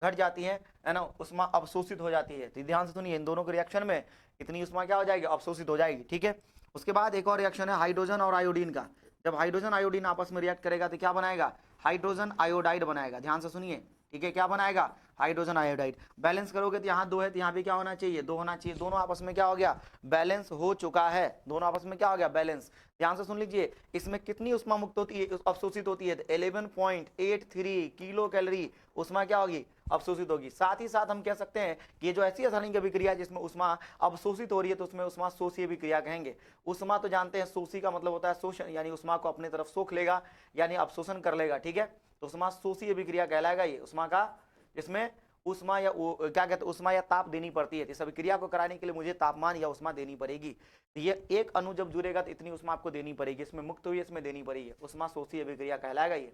घट जाती है ना, उष्मा अवशोषित हो जाती है। तो ध्यान से सुनिए, इन दोनों के रिएक्शन में इतनी उष्मा क्या हो जाएगी, अवशोषित हो जाएगी, ठीक है। उसके बाद एक और रिएक्शन है हाइड्रोजन और आयोडीन का। जब हाइड्रोजन आयोडीन आपस में रिएक्ट करेगा तो क्या बनाएगा, हाइड्रोजन आयोडाइड बनाएगा। ध्यान से सुनिए, ठीक है, क्या बनाएगा, हाइड्रोजन आयोडाइड। बैलेंस करोगे तो यहाँ 2 है, तो यहाँ भी क्या होना चाहिए, 2 होना चाहिए। दोनों आपस में क्या हो गया, बैलेंस हो चुका है, दोनों आपस में क्या हो गया, बैलेंस। ध्यान से सुन लीजिए, इसमें कितनी उष्मा मुक्त होती है, अवशोषित होती है, 11.83 किलो कैलोरी उष्मा क्या होगी, अवशोषित होगी। साथ ही साथ हम कह सकते हैं कि ये जो ऐसी रासायनिक अभिक्रिया जिसमें उष्मा अवशोषित हो रही है तो उसमें उष्मा शोषी अभिक्रिया कहेंगे। उष्मा तो जानते हैं, शोषी का मतलब होता है शोषण, यानी उष्मा को अपनी तरफ सोख लेगा, यानी अवशोषण कर लेगा, ठीक है। तो उष्मा शोषी अभिक्रिया कहलाएगा ये उष्मा का, जिसमें उष्मा या क्या कहते हैं, उष्मा या ताप देनी पड़ती है। इस अभिक्रिया को कराने के लिए मुझे तापमान या उष्मा देनी पड़ेगी। ये एक अणु जब जुड़ेगा तो इतनी उष्मा आपको देनी पड़ेगी, इसमें मुक्त हुई, इसमें देनी पड़ेगी, उष्मा शोषी अभिक्रिया कहलाएगा ये।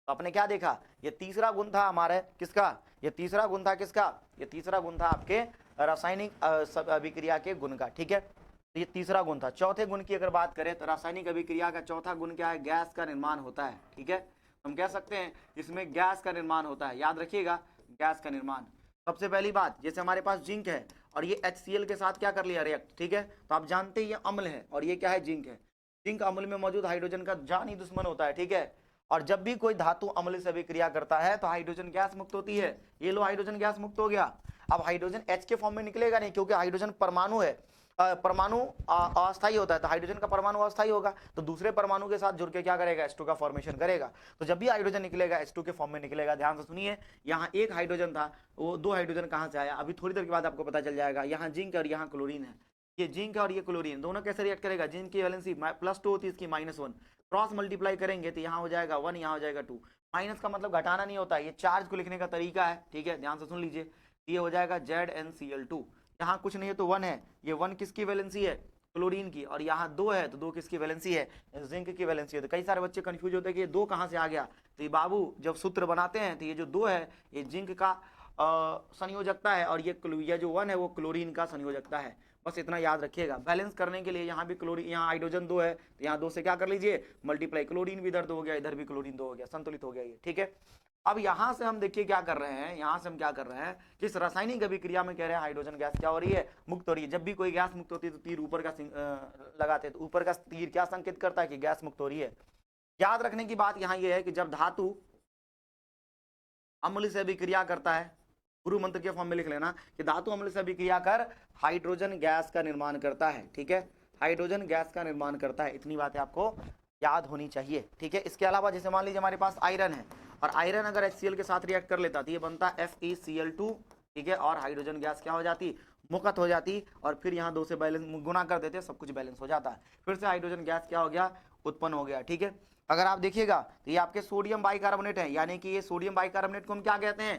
तो आपने क्या देखा, ये तीसरा गुण था हमारे किसका, ये तीसरा गुण था किसका, ये तीसरा गुण था आपके रासायनिक अभिक्रिया के गुण का, ठीक है। तो ये तीसरा गुण था। चौथे गुण की अगर बात करें तो रासायनिक अभिक्रिया का चौथा गुण क्या है, गैस का निर्माण होता है, ठीक है। हम कह सकते हैं इसमें गैस का निर्माण होता है, याद रखिएगा, गैस का निर्माण। सबसे पहली बात, जैसे हमारे पास जिंक है और ये HCl के साथ क्या कर लिया, रिएक्ट, ठीक है। तो आप जानते हैं ये अम्ल है और ये क्या है, जिंक है। जिंक अम्ल में मौजूद हाइड्रोजन का जानी दुश्मन होता है, ठीक है। और जब भी कोई धातु अम्ल से अभिक्रिया करता है तो हाइड्रोजन गैस मुक्त होती है। ये लो हाइड्रोजन गैस मुक्त हो गया। अब हाइड्रोजन H के फॉर्म में निकलेगा नहीं, क्योंकि हाइड्रोजन परमाणु है, परमाणु अस्थायी होता है, तो हाइड्रोजन का परमाणु अस्थायी होगा, तो दूसरे परमाणु के साथ जुड़ के क्या करेगा, H2 का फॉर्मेशन करेगा। तो जब भी हाइड्रोजन निकलेगा H2 के फॉर्म में निकलेगा। ध्यान से सुनिए, यहाँ एक हाइड्रोजन था, वो दो हाइड्रोजन कहाँ से आया, अभी थोड़ी देर के बाद आपको पता चल जाएगा। यहाँ जिंक और यहाँ क्लोरीन है, ये जिंक और ये क्लोरीन दोनों कैसे रिएक्ट करेगा, जिंक की वैलेंसी +2 होती है, इसकी -1, क्रॉस मल्टीप्लाई करेंगे तो यहाँ हो जाएगा 1, यहाँ हो जाएगा 2। माइनस का मतलब घटाना नहीं होता है, ये चार्ज को लिखने का तरीका है, ठीक है, ध्यान से सुन लीजिए। ये हो जाएगा ZnCl2, यहाँ कुछ नहीं है तो 1 है, ये 1 किसकी वैलेंसी है, क्लोरीन की, और यहाँ 2 है तो 2 किसकी वैलेंसी है, जिंक की वैलेंसी है। तो कई सारे बच्चे कंफ्यूज होते हैं कि ये 2 कहाँ से आ गया, तो ये बाबू जब सूत्र बनाते हैं तो ये जो 2 है ये जिंक का संयोजकता है, और ये जो 1 है वो क्लोरीन का संयोजकता है। बस इतना याद रखिएगा। बैलेंस करने के लिए यहाँ भी क्लोरीन, यहाँ हाइड्रोजन 2 है तो यहाँ 2 से क्या कर लीजिए, मल्टीप्लाई, क्लोरीन भी इधर 2 हो गया, इधर भी क्लोरीन 2 हो गया, संतुलित हो गया ये, ठीक है। अब यहाँ से हम देखिए क्या कर रहे हैं, यहाँ से हम क्या कर रहे हैं, किस रासायनिक अभिक्रिया में कह रहे हैं हाइड्रोजन गैस क्या हो रही है, मुक्त हो रही है। जब भी कोई गैस मुक्त होती है तो तीर ऊपर का लगाते हैं, तो ऊपर का तीर क्या संकेत करता है कि गैस मुक्त हो रही है। याद रखने की बात यहाँ ये है कि जब धातु अम्ल से अभिक्रिया करता है, गुरु मंत्र के फॉर्म में लिख लेना कि धातु अम्ल से अभिक्रिया कर हाइड्रोजन गैस का निर्माण करता है, ठीक है, हाइड्रोजन गैस का निर्माण करता है। इतनी बातें आपको याद होनी चाहिए, ठीक है। इसके अलावा जैसे मान लीजिए हमारे पास आयरन है, और आयरन अगर HCl के साथ रिएक्ट कर लेता तो ये बनता FeCl2, ठीक है, और हाइड्रोजन गैस क्या हो जाती, मुक्त हो जाती, और फिर यहाँ 2 से बैलेंस गुना कर देते, सब कुछ बैलेंस हो जाता है, फिर से हाइड्रोजन गैस क्या हो गया, उत्पन्न हो गया, ठीक है। अगर आप देखिएगा तो ये आपके सोडियम बाइकार्बोनेट है, यानी कि ये सोडियम बाइकार्बोनेट को हम क्या कहते हैं,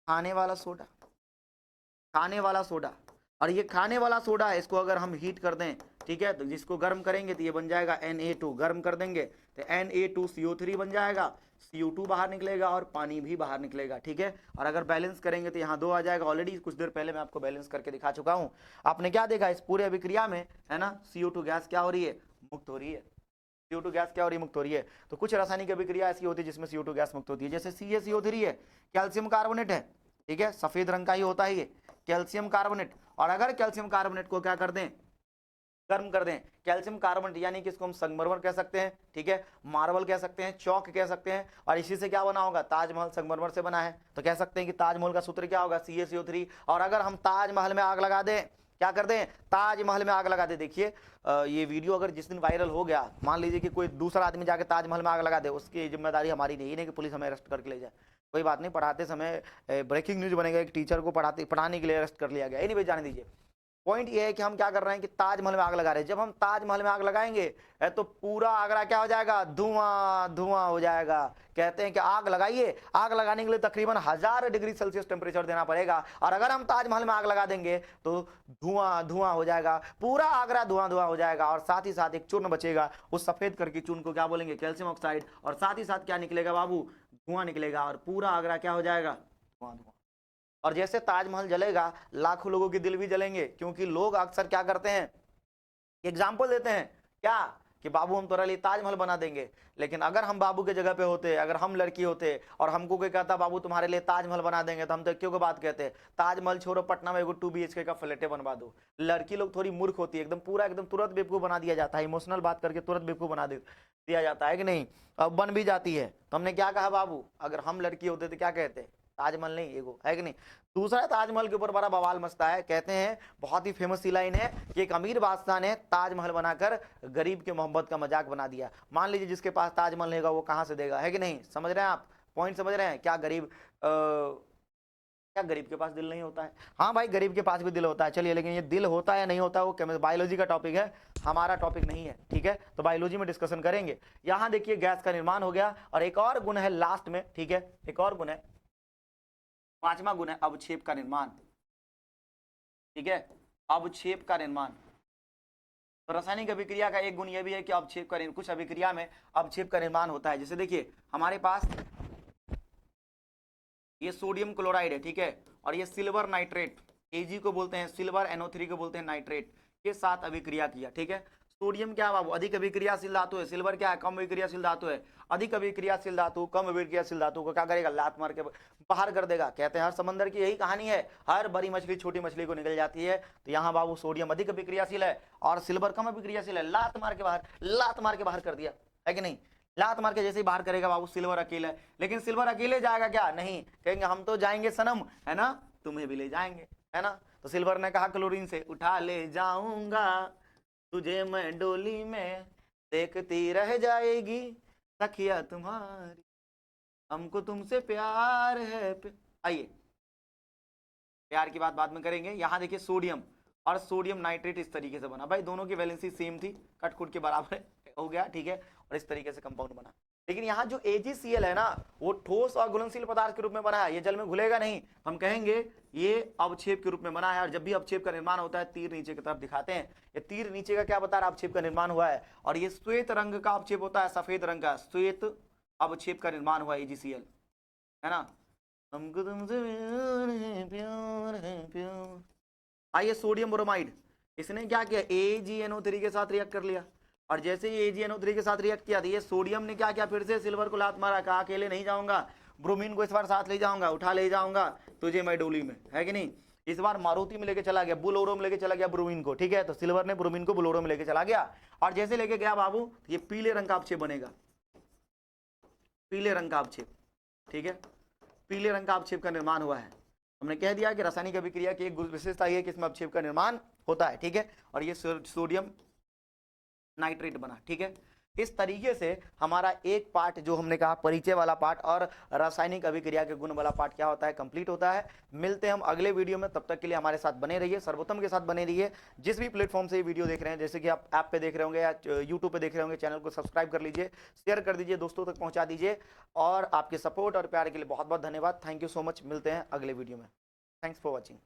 खाने वाला सोडा, खाने वाला सोडा। और ये खाने वाला सोडा है, इसको अगर हम हीट कर दें, ठीक है, तो जिसको गर्म करेंगे तो ये बन जाएगा Na2, गर्म कर देंगे तो Na2CO3 बन जाएगा, CO2 बाहर निकलेगा और पानी भी बाहर निकलेगा, ठीक है। और अगर बैलेंस करेंगे तो यहाँ 2 आ जाएगा। ऑलरेडी कुछ देर पहले मैं आपको बैलेंस करके दिखा चुका हूँ। आपने क्या देखा, इस पूरे अभिक्रिया में है ना, CO2 गैस क्या हो रही है, मुक्त हो रही है, CO2 गैस क्या हो रही है, मुक्त हो रही है। तो कुछ रासायनिक अभिक्रिया ऐसी होती है जिसमें CO2 गैस मुक्त होती है, जैसे CaCO3 है, कैल्शियम कार्बोनेट है, ठीक है, सफेद रंग का ही होता है ये कैल्शियम कार्बोनेट। और अगर कैल्शियम कार्बोनेट को क्या कर दें, गर्म कर दें, कैल्शियम कार्बोनेट यानी कि इसको हम संगमरमर कह सकते हैं, ठीक है, मार्बल कह सकते हैं, चौक कह सकते हैं, और इसी से क्या बना होगा, ताजमहल संगमरमर से बना है, तो कह सकते हैं कि ताजमहल का सूत्र क्या होगा, CaCO3। और अगर हम ताजमहल में आग लगा दें, क्या कर दें, ताजमहल में आग लगा दे, देखिए ये वीडियो अगर जिस दिन वायरल हो गया, मान लीजिए कि कोई दूसरा आदमी जाके ताजमहल में आग लगा दे, उसकी जिम्मेदारी हमारी नहीं कि पुलिस हमें अरेस्ट करके ले जाए, कोई बात नहीं, पढ़ाते समय ब्रेकिंग न्यूज बनेगा, एक टीचर को पढ़ाने के लिए अरेस्ट कर लिया गया, एनीवे जाने दीजिए। पॉइंट ये है कि हम क्या कर रहे हैं कि ताजमहल में आग लगा रहे हैं। जब हम ताजमहल में आग लगाएंगे तो पूरा आगरा क्या हो जाएगा, धुआं धुआं हो जाएगा। कहते हैं कि आग लगाइए, आग लगाने के लिए तकरीबन 1000 डिग्री सेल्सियस टेम्परेचर देना पड़ेगा, और अगर हम ताजमहल में आग लगा देंगे तो धुआं धुआं हो जाएगा, पूरा आगरा धुआं धुआं हो जाएगा। और साथ ही साथ एक चूर्ण बचेगा, उस सफेद करके चूर्ण को क्या बोलेंगे, कैल्शियम ऑक्साइड, और साथ ही साथ क्या निकलेगा बाबू, धुआं निकलेगा, और पूरा आगरा क्या हो जाएगा, धुआं धुआं। और जैसे ताजमहल जलेगा, लाखों लोगों के दिल भी जलेंगे, क्योंकि लोग अक्सर क्या करते हैं, एग्जाम्पल देते हैं क्या कि बाबू हम तुम्हारे लिए ताजमहल बना देंगे। लेकिन अगर हम बाबू के जगह पे होते, अगर हम लड़की होते और हमको कोई कहता बाबू तुम्हारे लिए ताजमहल बना देंगे, तो हम तो क्यों को बात कहते, ताजमहल छोड़ो, पटना में एगो 2 BHK का फ्लैटे बनवा दो। लड़की लोग थोड़ी मूर्ख होती है, एकदम पूरा एकदम तुरंत बेवकूफ बना दिया जाता है, इमोशनल बात करके तुरंत बेवकूफ बना दिया जाता है कि नहीं, अब बन भी जाती है। तो हमने क्या कहा बाबू, अगर हम लड़की होते तो क्या कहते, ताजमहल नहीं एगो, है कि नहीं। दूसरा, ताजमहल के ऊपर बड़ा बवाल मचता है, कहते हैं बहुत ही फेमस सी लाइन है कि एक अमीर बादशाह ने ताजमहल बनाकर गरीब के मोहब्बत का मजाक बना दिया। मान लीजिए जिसके पास ताजमहल नहीं होगा वो कहां से देगा, है कि नहीं, समझ रहे हैं आप, पॉइंट समझ रहे हैं। क्या गरीब के पास दिल नहीं होता है, हाँ भाई गरीब के पास भी दिल होता है, चलिए, लेकिन ये दिल होता है नहीं होता है वो बायोलॉजी का टॉपिक है, हमारा टॉपिक नहीं है, ठीक है, तो बायोलॉजी में डिस्कशन करेंगे। यहाँ देखिए गैस का निर्माण हो गया, और एक और गुण है लास्ट में, ठीक है, एक और गुण है, 5वां गुण है अवक्षेप का निर्माण, ठीक है, अवक्षेप का निर्माण। तो रासायनिक अभिक्रिया का एक गुण यह भी है कि अवक्षेप का, कुछ अभिक्रिया में अवक्षेप का निर्माण होता है। जैसे देखिए हमारे पास ये सोडियम क्लोराइड है, ठीक है, और ये सिल्वर नाइट्रेट, Ag को बोलते हैं सिल्वर, NO3 को बोलते हैं नाइट्रेट, के साथ अभिक्रिया किया, ठीक है। सोडियम क्या है बाबू, अधिक अभिक्रियाशील धातु है। सिल्वर क्या है, कम अभिक्रियाशील धातु है। अधिक अभिक्रियाशील धातु कम अभिक्रियाशील धातु को क्या करेगा, लात मार के बाहर कर देगा। कहते हैं हर समंदर की यही कहानी है, हर बड़ी मछली छोटी मछली को निकल जाती है। तो यहाँ बाबू सोडियम अधिक अभिक्रियाशील है और सिल्वर कम अभिक्रियाशील है। लात मार के बाहर कर दिया, है कि नहीं। लात मार के जैसे ही बाहर करेगा बाबू सिल्वर अकेले, लेकिन सिल्वर अकेले जाएगा क्या, नहीं, कहेंगे हम तो जाएंगे सनम, है ना, तुम्हें भी ले जाएंगे, है ना। तो सिल्वर ने कहा क्लोरीन से, उठा ले जाऊंगा तुझे मैं डोली में, देखती रह जाएगी सखिया तुम्हारी, हमको तुमसे प्यार है। आइए प्यार की बात बाद में करेंगे। यहाँ देखिए सोडियम और सोडियम नाइट्रेट इस तरीके से बना, भाई दोनों की वैलेंसी सेम थी, कट कुट के बराबर हो गया, ठीक है, और इस तरीके से कंपाउंड बना। लेकिन यहाँ जो AgCl है ना, वो ठोस और घुलनशील पदार्थ के रूप में बना है, ये जल में घुलेगा नहीं। हम कहेंगे ये अवक्षेप के रूप में बना है, और जब भी अवक्षेप का निर्माण होता है, तीर नीचे की तरफ दिखाते हैं, ये तीर नीचे का क्या बता रहा है, अवक्षेप का निर्माण हुआ है। और ये श्वेत रंग का अवक्षेप होता है, सफेद रंग का श्वेत अवक्षेप का निर्माण हुआ AgCl, है ना। हमको तुमसे प्यार है प्यार। आइए सोडियम ब्रोमाइड, इसने क्या किया, AgNO3 के साथ रिएक्ट कर लिया, और जैसे ही AgNO3 के साथ रिएक्ट किया, ये सोडियम ने क्या किया, फिर से सिल्वर को लात मारा, कहा अकेले नहीं जाऊंगा, ब्रोमीन को इस बार साथ ले जाऊंगा, उठा ले जाऊंगा तुझे मैं डोली में, है कि नहीं। इस बार मारुति में लेके चला गया, बुलोरो में लेके चला गया ब्रोमीन को, ठीक है। तो सिल्वर ने ब्रोमीन को बुलोरो में लेके चला गया, और जैसे लेके गया बाबू, ये पीले रंग का अवक्षेप बनेगा, पीले रंग का अवक्षेप, ठीक है, पीले रंग का अवक्षेप का निर्माण हुआ है। हमने कह दिया कि रासायनिक अभिक्रिया की एक विशेषता ये है कि इसमें अवक्षेप का निर्माण होता है, ठीक है। और ये सोडियम नाइट्रेट बना, ठीक है। इस तरीके से हमारा एक पार्ट जो हमने कहा परिचय वाला पार्ट और रासायनिक अभिक्रिया के गुण वाला पार्ट क्या होता है, कंप्लीट होता है। मिलते हैं हम अगले वीडियो में, तब तक के लिए हमारे साथ बने रहिए, सर्वोत्तम के साथ बने रहिए। जिस भी प्लेटफॉर्म से ये वीडियो देख रहे हैं, जैसे कि आप ऐप पे देख रहे होंगे या यूट्यूब पे देख रहे होंगे, चैनल को सब्सक्राइब कर लीजिए, शेयर कर दीजिए, दोस्तों तक पहुंचा दीजिए, और आपके सपोर्ट और प्यार के लिए बहुत बहुत धन्यवाद। Thank you so much. मिलते हैं अगले वीडियो में। Thanks for watching.